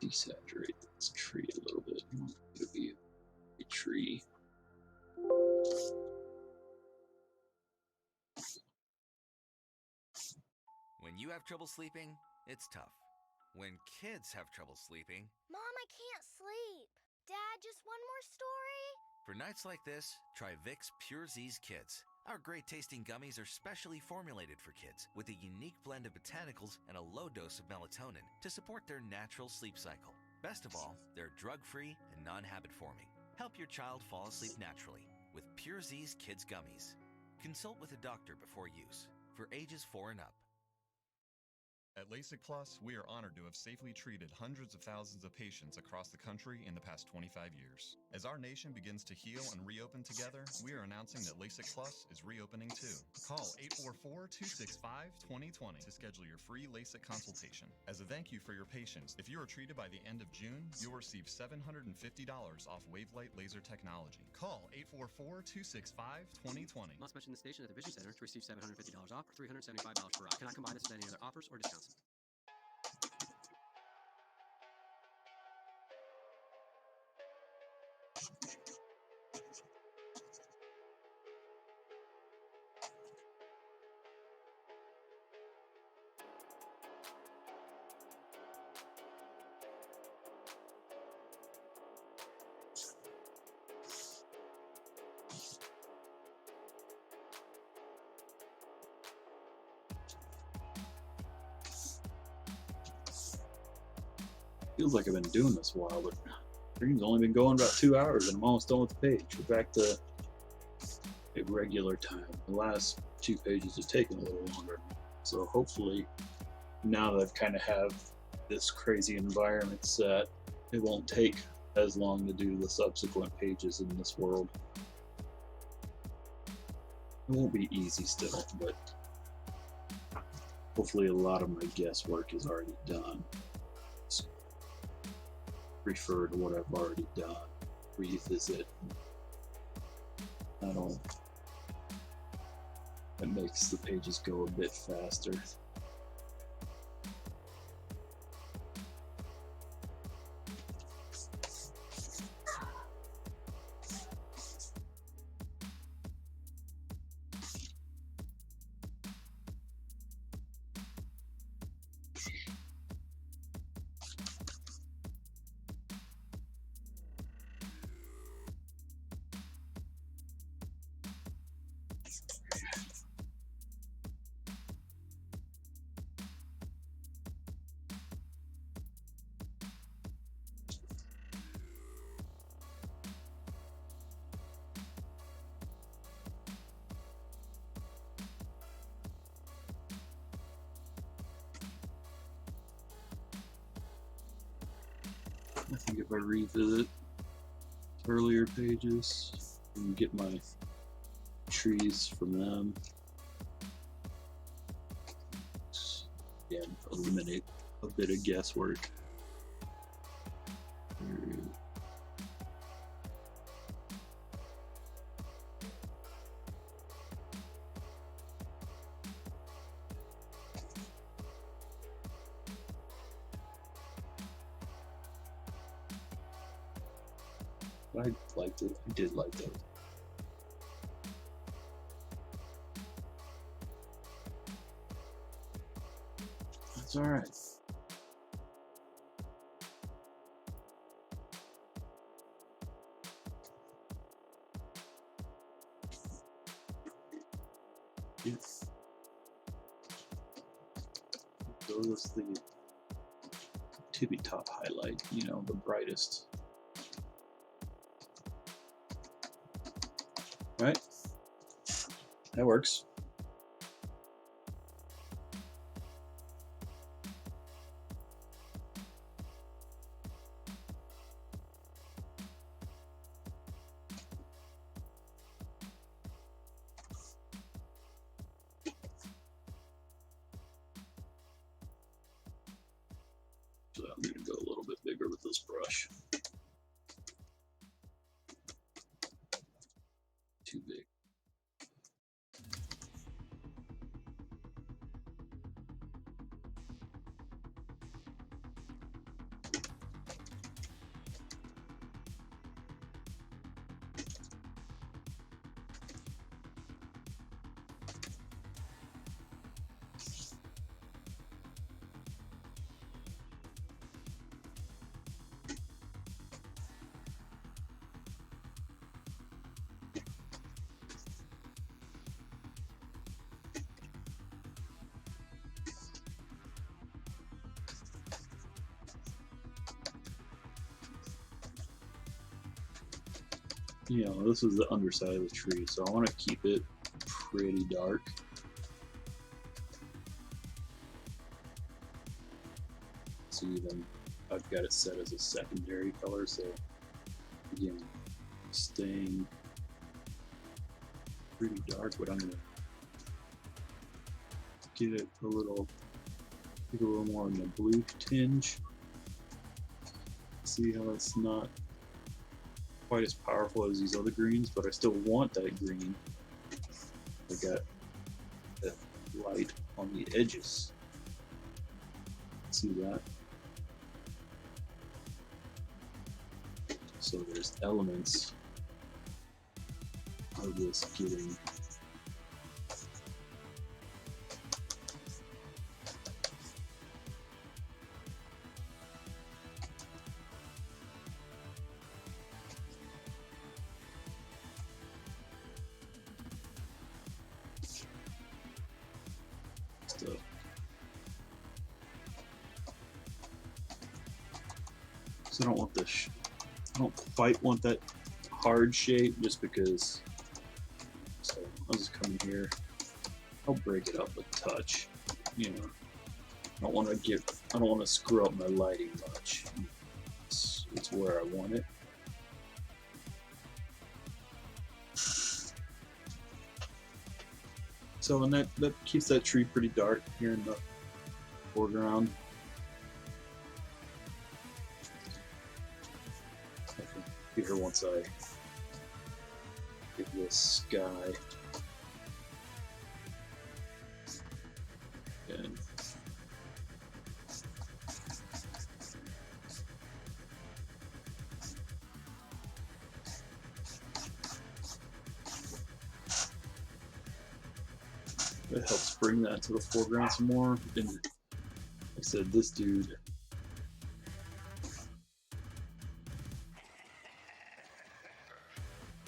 desaturate this tree a little bit. It'll be a tree. When you have trouble sleeping, it's tough. When kids have trouble sleeping, Mom, I can't sleep. Dad, just one more story? for nights like this, try Vicks Pure Z's Kids. Our great tasting gummies are specially formulated for kids with a unique blend of botanicals and a low dose of melatonin to support their natural sleep cycle. Best of all, they're drug-free and non-habit forming. Help your child fall asleep naturally with Pure Z's Kids Gummies. Consult with a doctor before use. For ages 4 and up. At LASIK Plus, we are honored to have safely treated hundreds of thousands of patients across the country in the past 25 years. As our nation begins to heal and reopen together, we are announcing that LASIK Plus is reopening too. Call 844-265-2020 to schedule your free LASIK consultation. As a thank you for your patience, if you are treated by the end of June, you'll receive $750 off Wavelight laser technology. Call 844-265-2020. Must mention the station at the Vision Center to receive $750 off or $375 per hour. Cannot combine this with any other offers or discounts. Feels like I've been doing this a while, but the stream's only been going about 2 hours and I'm almost done with the page. We're back to a regular time. The last 2 pages have taken a little longer. So hopefully now that I've kind of have this crazy environment set, it won't take as long to do the subsequent pages in this world. It won't be easy still, but hopefully a lot of my guesswork is already done. Refer to what I've already done, revisit. That makes the pages go a bit faster. I think if I revisit earlier pages and get my trees from them, yeah, eliminate a bit of guesswork. I liked it. I did like it. That's all right. Yes. So this is the tippy top highlight, you know, the brightest. Right? That works. So I'm going to go a little bit bigger with this brush. Too big. You know, this is the underside of the tree, so I want to keep it pretty dark. So even I've got it set as a secondary color, so again, staying pretty dark, but I'm gonna get it a little more in the blue tinge. See how it's not quite as powerful as these other greens, but I still want that green. I got that light on the edges. See that? So there's elements of this getting stuff. So I don't want this. I don't quite want that hard shape just because. So I'll just come in here. I'll break it up a touch. You know, I don't want to screw up my lighting much. It's where I want it. So and that keeps that tree pretty dark here in the foreground. I think here once I get this sky and it helps bring that to the foreground some more. And like I said, this dude.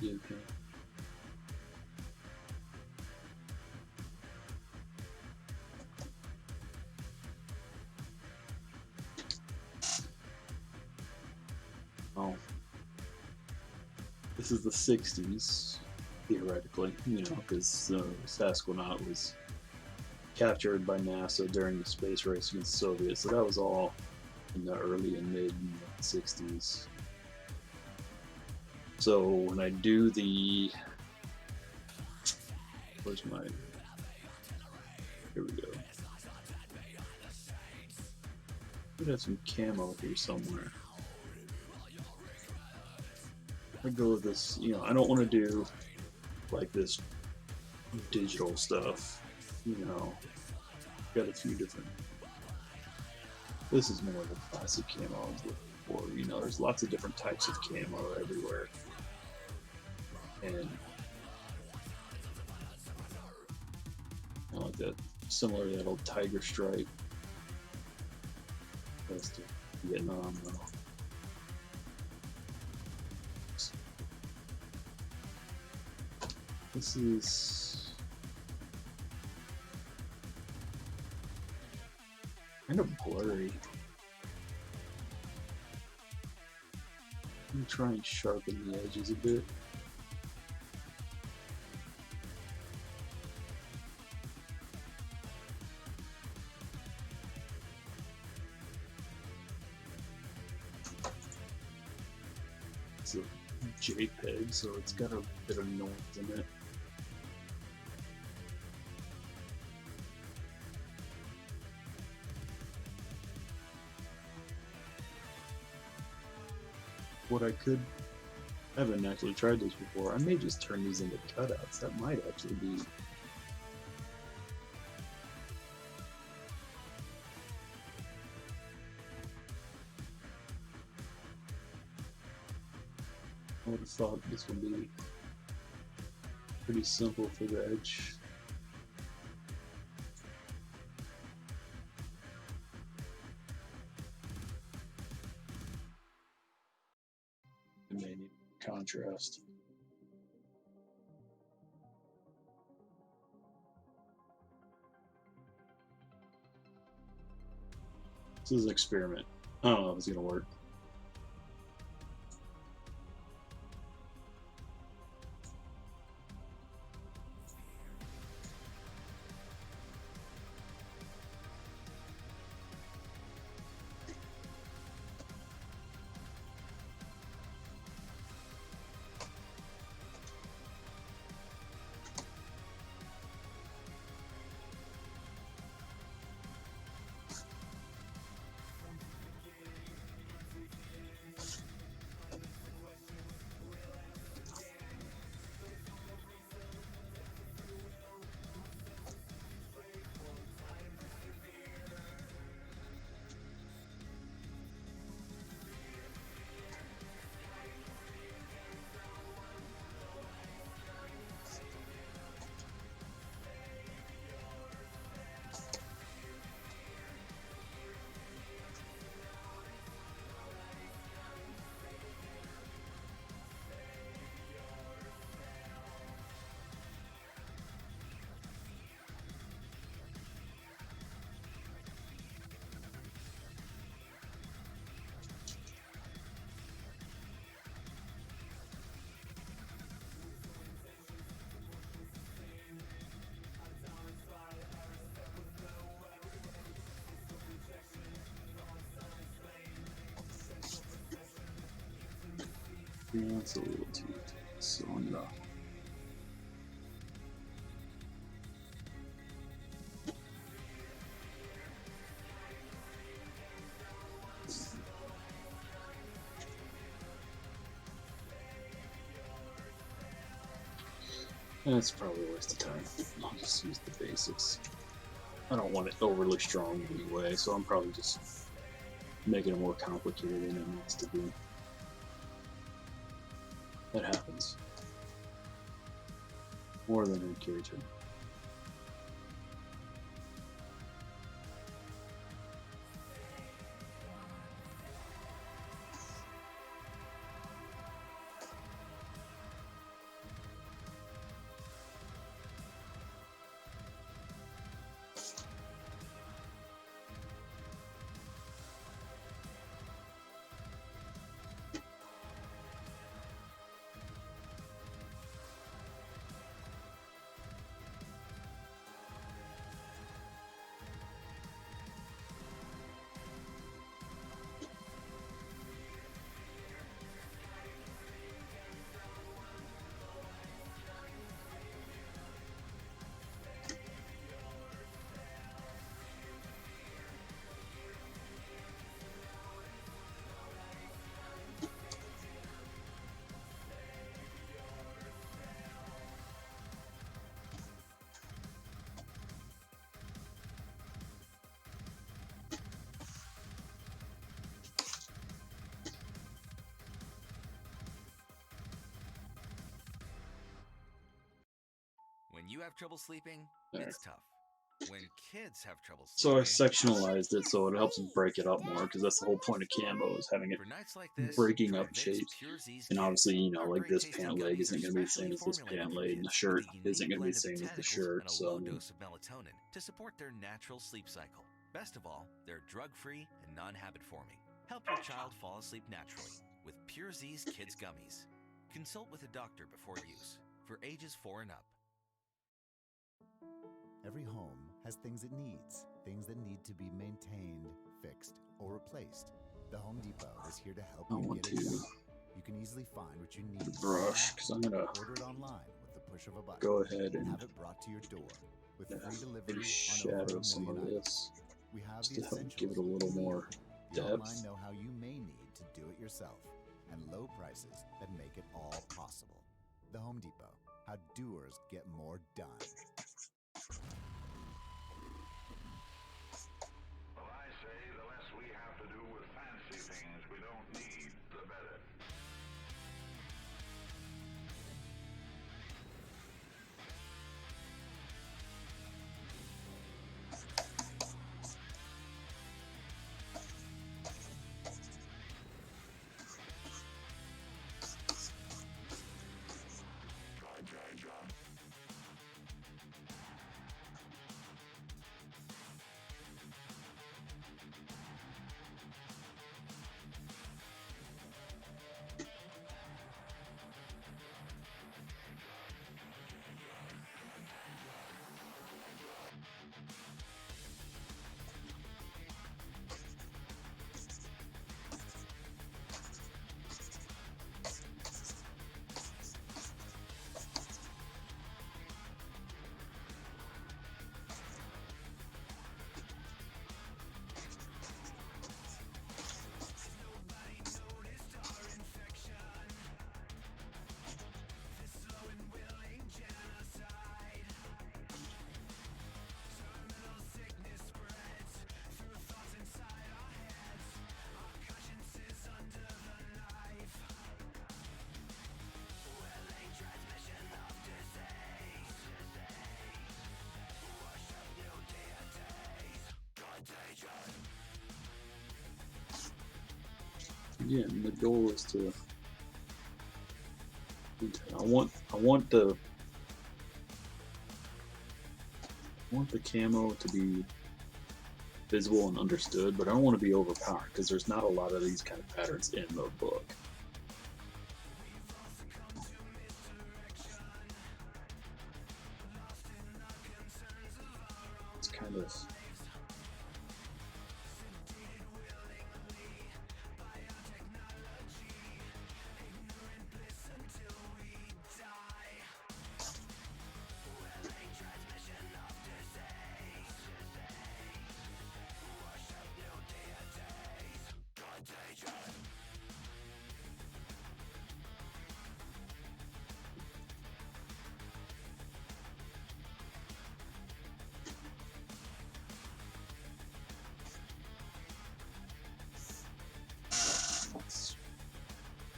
Yeah, okay. Oh. This is the 60s, theoretically, you know, because Sasquanaut was captured by NASA during the space race against the Soviets, so that was all in the early and mid 60s. So when I do the, where's my, here we go. Should have some camo here somewhere. I go with this, you know, I don't want to do like this digital stuff, you know. Got a few different. This is more of the classic camo I was looking for. You know, there's lots of different types of camo everywhere, and I like that. Similar to that old tiger stripe. That's to Vietnam though. This is kind of blurry. I'm trying to sharpen the edges a bit. It's a JPEG, so it's got a bit of noise in it. What I could, I haven't actually tried this before, I may just turn these into cutouts. That might actually be I would have thought this would be pretty simple for the edge. It may need contrast. This is an experiment. I don't know if it's gonna work. Yeah, it's a little too cylinder. That's probably a waste of time. I'll just use the basics. I don't want it overly strong anyway, so I'm probably just making it more complicated than it needs to be. That happens. More than I care to. you have trouble sleeping, There. it's tough. When kids have trouble So I sleeping, sectionalized it so it helps them break it up more, because that's the whole point of camo, is having it for nights like this, breaking try up Vicks shapes. Pure Z's And Kids. obviously, you know, Our like great this tasting pant leg gummies are isn't going to be the specially same as this formulated pant for leg, and the kids shirt with a isn't unique going to be blend the of same as the botanicals shirt. and a So low I mean, dose of melatonin to support their natural sleep cycle. Best of all, they're drug-free and non-habit forming. Help your child fall asleep naturally with Pure Z's Kids Gummies. Consult with a doctor before use for ages 4 and up. Every home has things it needs, things that need to be maintained, fixed, or replaced. The Home Depot is here to help I you want get to it done. You can easily find what you need the brush, because I'm going to order it online with the push of a button. go ahead and have it brought to your door with free delivery maybe on over shadow 1 some million of items. this, We have just the to help essentials give it a little more the depth. online know-how you may need to do it yourself, and low prices that make it all possible. The Home Depot. How doers get more done. Well, I say the less we have to do with fancy things we don't need, the better. Again, the goal is to. I want the camo to be visible and understood, but I don't want to be overpowered, because there's not a lot of these kind of patterns in the book. It's kind of.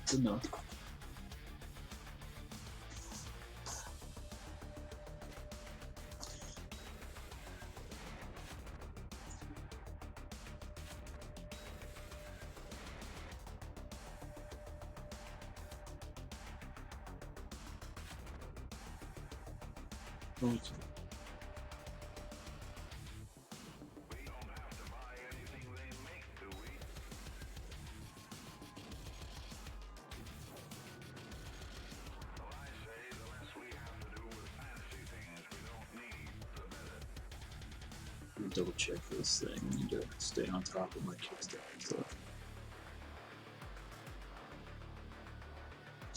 It's enough. Okay. Let me double check this thing. I need to stay on top of my kickstand stuff.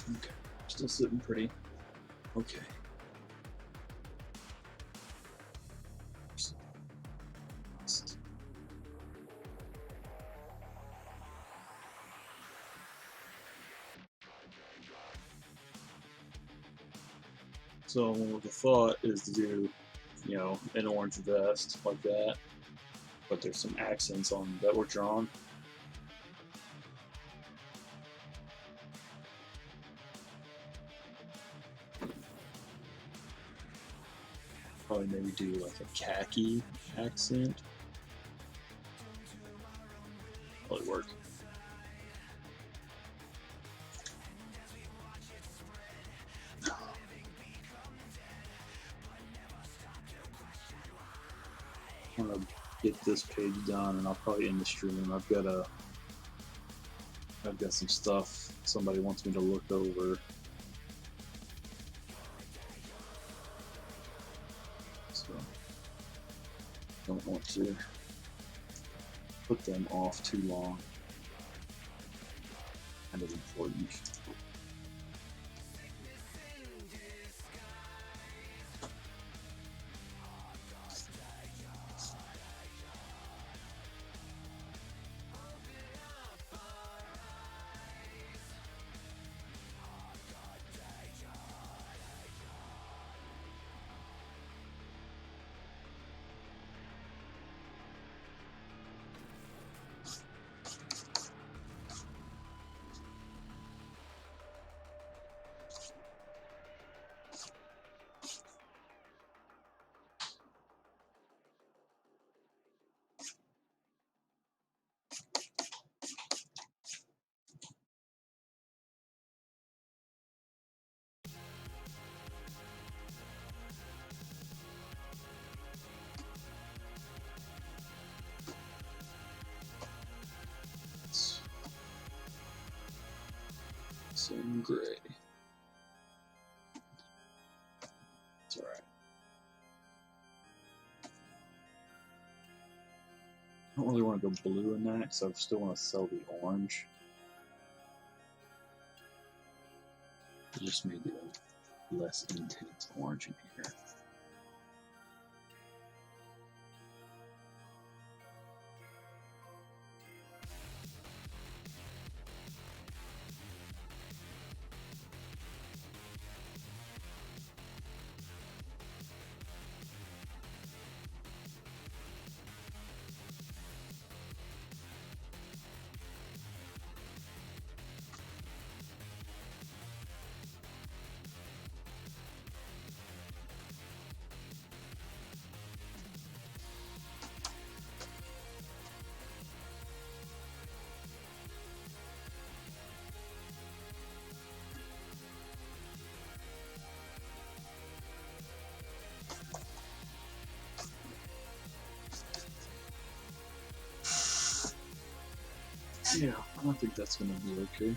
Okay, still sitting pretty. Okay. So the thought is to do, you know, an orange vest like that, but there's some accents on that were drawn. Probably maybe do like a khaki accent. Probably work. I'm gonna get this page done, and I'll probably end the stream. I've got some stuff somebody wants me to look over. So don't want to put them off too long. Kind of important. Some gray. It's alright. I don't really want to go blue in that because I still want to sell the orange. I just made a less intense orange in here. Yeah, I think that's going to be okay.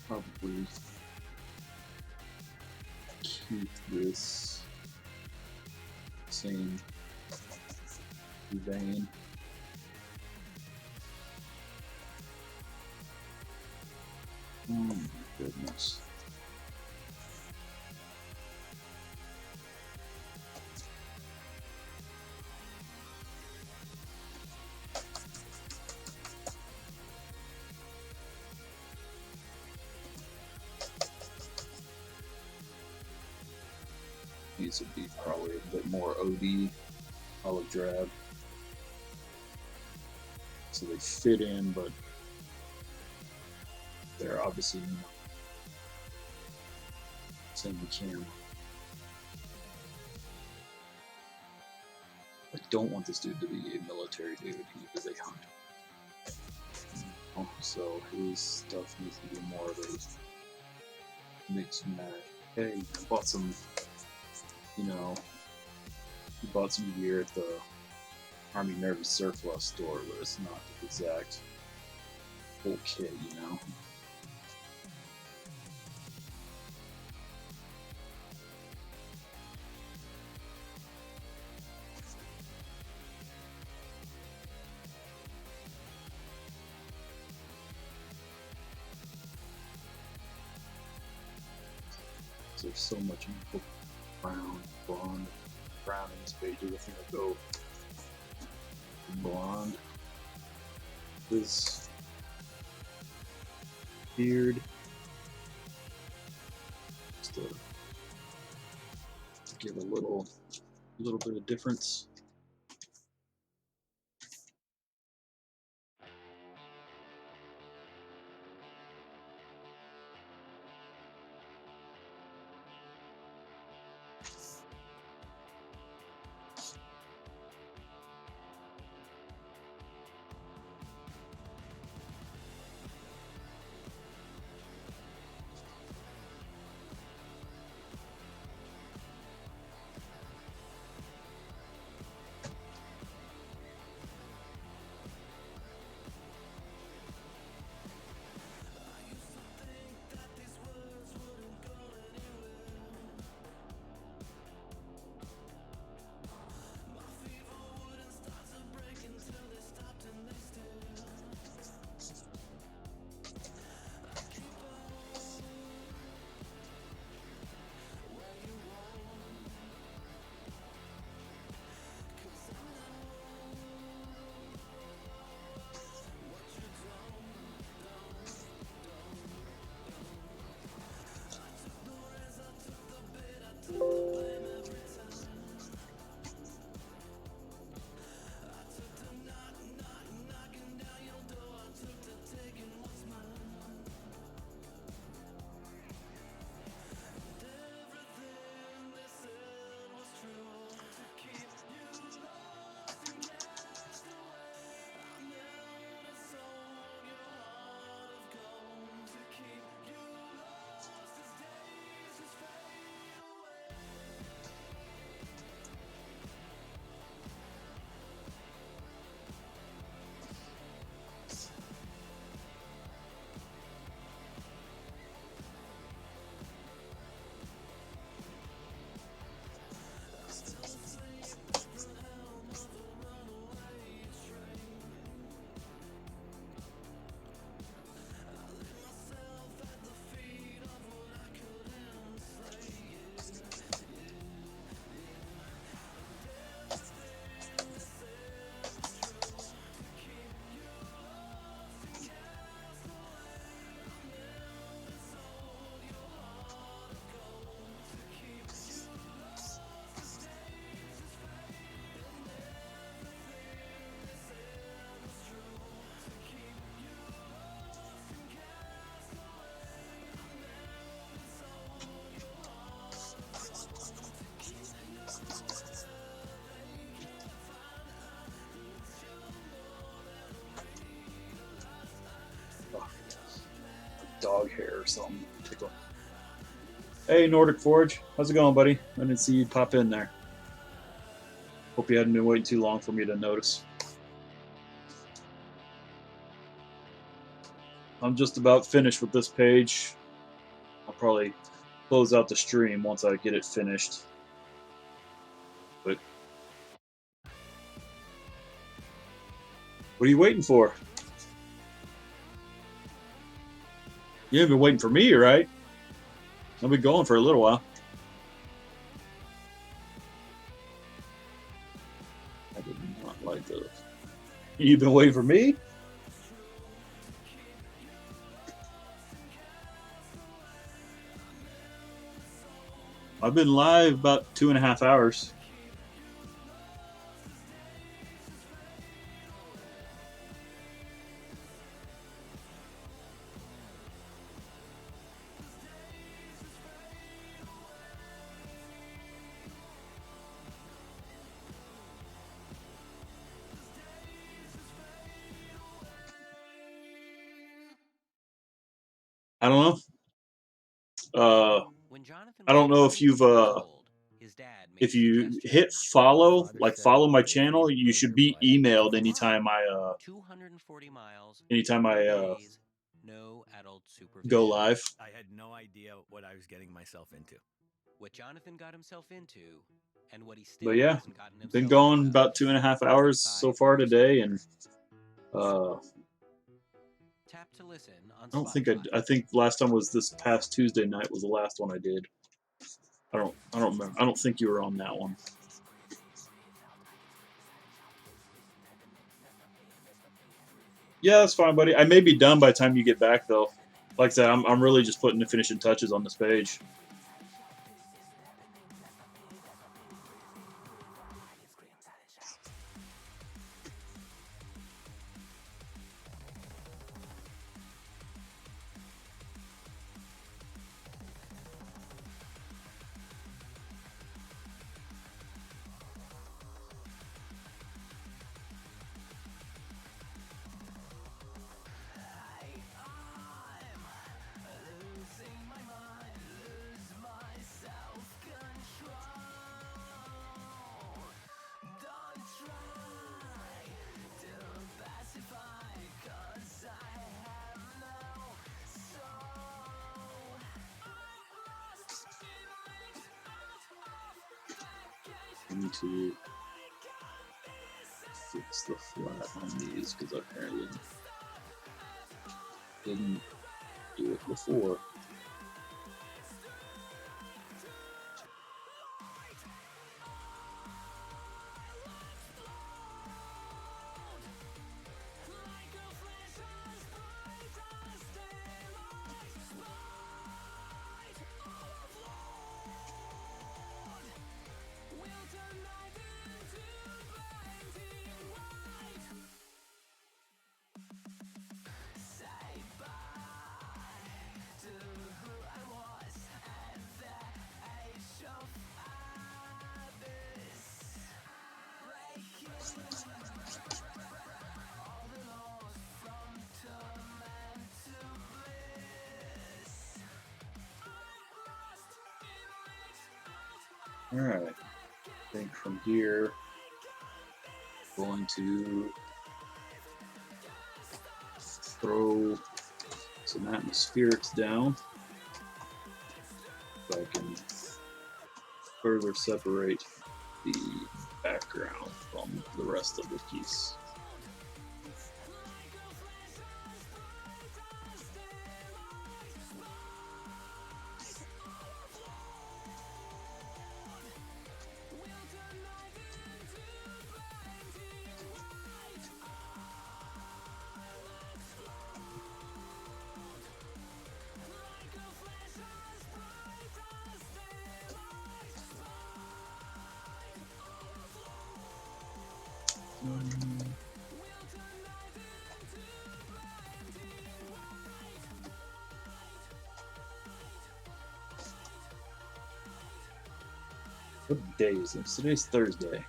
Probably keep this same vein. Oh my goodness. These would be probably a bit more OD, olive drab. So they fit in, but they're obviously same cam. I don't want this dude to be a military dude. He is a hunt. So his stuff needs to be more of those mix and match. Hey, I bought some, bought some gear at the Army Nervous Surplus store, but it's not the exact full kit, There's so much brown in this page. I think I'll go blonde. This beard, just to give a little bit of difference. dog hair or something. Tickle. Hey, Nordic Forge. How's it going, buddy? I didn't see you pop in there. Hope you hadn't been waiting too long for me to notice. I'm just about finished with this page. I'll probably close out the stream once I get it finished. But what are you waiting for? You haven't been waiting for me, right? I'll be going for a little while. I did not like those. You've been waiting for me? I've been live about 2.5 hours. I don't know. I don't know if you've if you hit follow, like follow my channel, you should be emailed anytime I go live. I had no idea what I was getting myself into. What Jonathan got himself into, and what he still But yeah, hasn't gotten himself been going out of. about 2.5 hours so far today, and Tap to listen on I don't think Spotify. I think last time was this past Tuesday night was the last one I did. I don't remember. I don't think you were on that one. Yeah, that's fine, buddy. I may be done by the time you get back, though. Like I said, I'm really just putting the finishing touches on this page. I need to fix the flat on these because I apparently didn't do it before. Alright, I think from here, going to throw some atmospherics down so I can further separate the background from the rest of the piece. What day is this? Today's Thursday.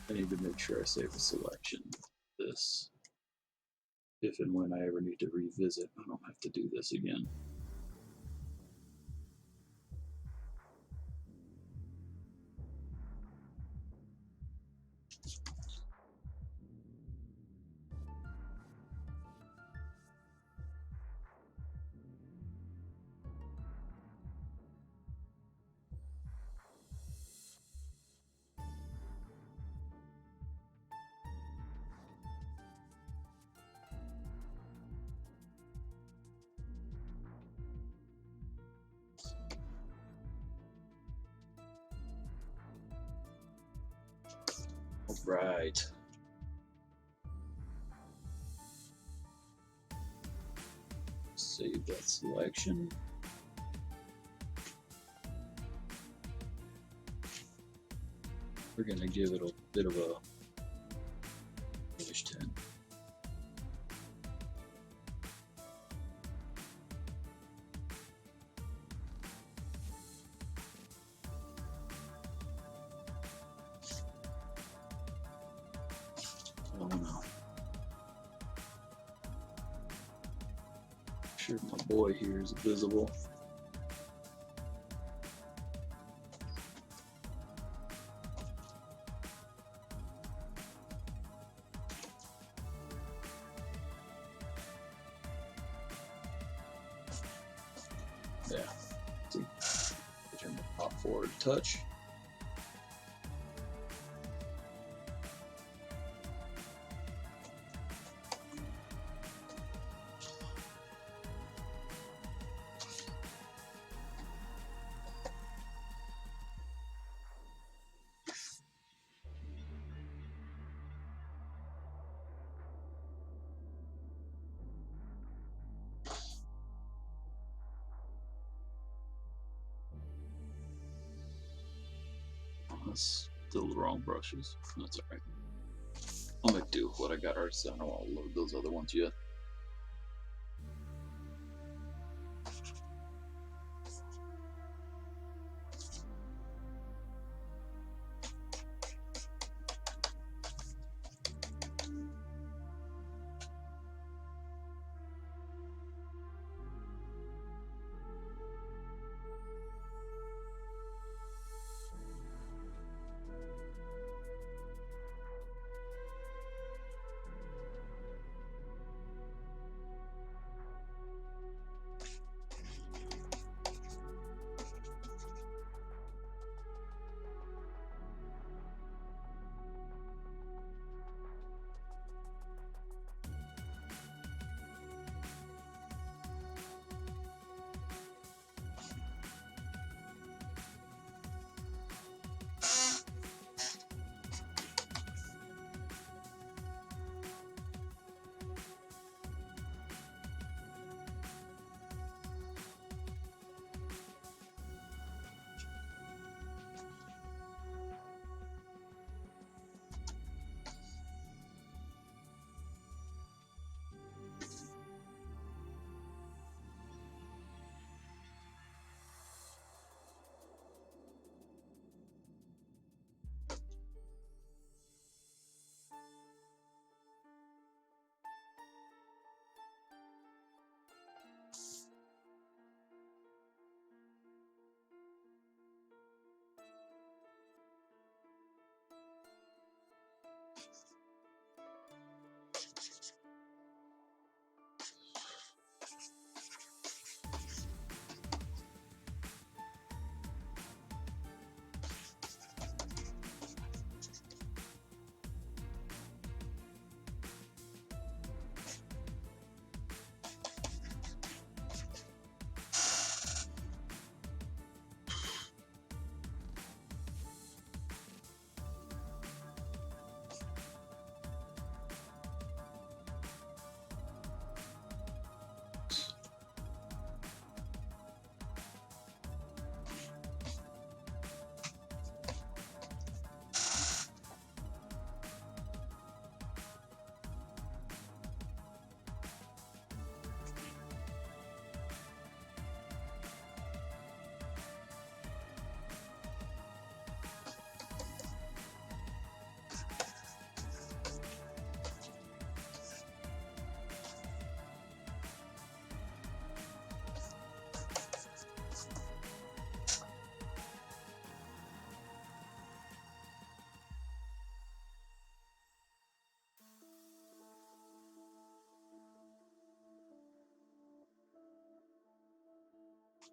I need to make sure I save the selection. This. If and when I ever need to revisit, I don't have to do this again. All right. Save that selection. We're going to give it a bit of a finish 10. Oh no. Sure, my boy here is visible. Yeah. See, turn the pop forward touch. That's still the wrong brushes. That's alright. I'll make do with what I got already, so I don't want to load those other ones yet.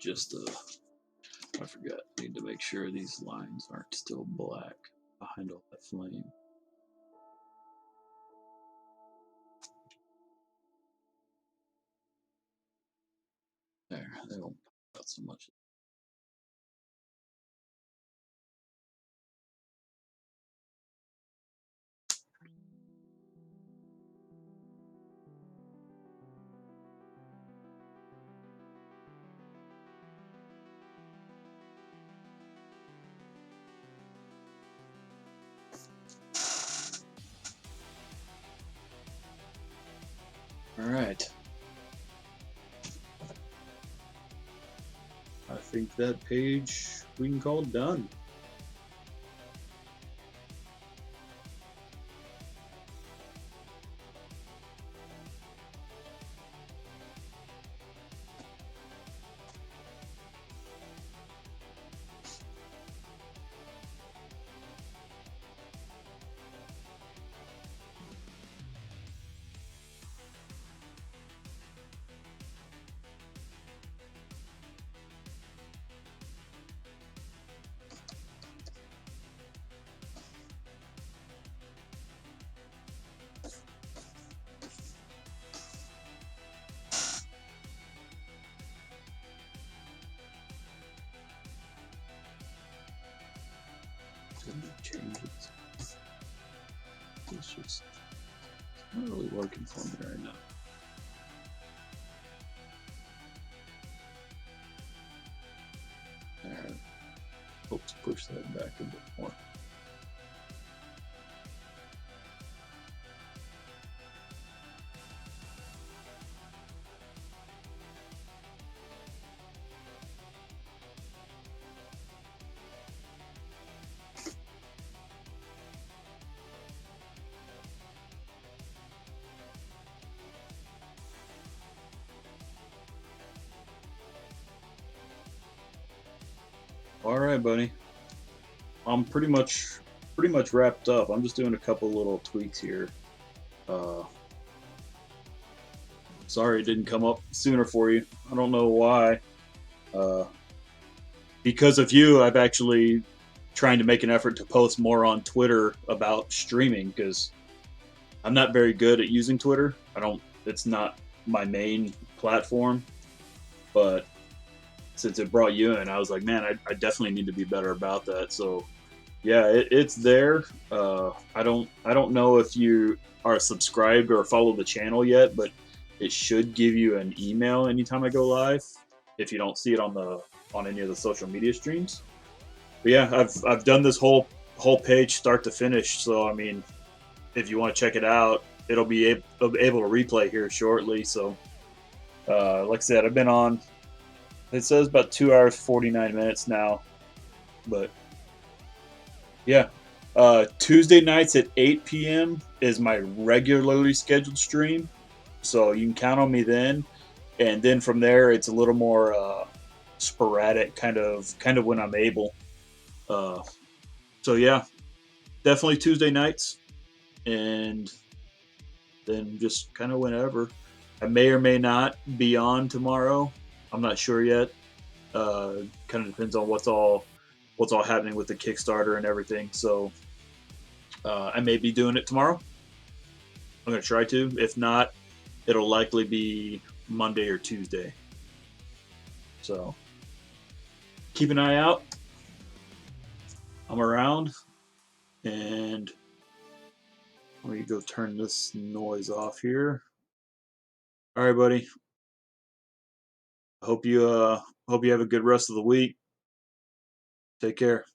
just I forgot. Need to make sure these lines aren't still black behind all that flame. There, they won't pop out so much. All right. I think that page we can call done. Changes. It's just not really working for me right now. Alright. Let's push that back a bit more. All right, buddy. I'm pretty much wrapped up. I'm just doing a couple little tweaks here. Sorry it didn't come up sooner for you. I don't know why. Because of you, I've actually trying to make an effort to post more on Twitter about streaming because I'm not very good at using Twitter. I don't. It's not my main platform, but since it brought you in, I was like, man, I definitely need to be better about that. So, yeah, it's there. I don't know if you are subscribed or follow the channel yet, but it should give you an email anytime I go live. If you don't see it on any of the social media streams. But yeah, I've done this whole page start to finish. So I mean, if you want to check it out, it'll be able to replay here shortly. So, like I said, I've been on. It says about 2 hours 49 minutes now, but yeah. Tuesday nights at 8 p.m. is my regularly scheduled stream, so you can count on me then. And then from there, it's a little more sporadic, kind of when I'm able. Uh, so yeah, definitely Tuesday nights, and then just kind of whenever. I may or may not be on tomorrow. I'm not sure yet. Kind of depends on what's all happening with the Kickstarter and everything. So I may be doing it tomorrow. I'm gonna try to. If not, it'll likely be Monday or Tuesday. So keep an eye out. I'm around, and let me go turn this noise off here. All right, buddy. Hope you have a good rest of the week. Take care.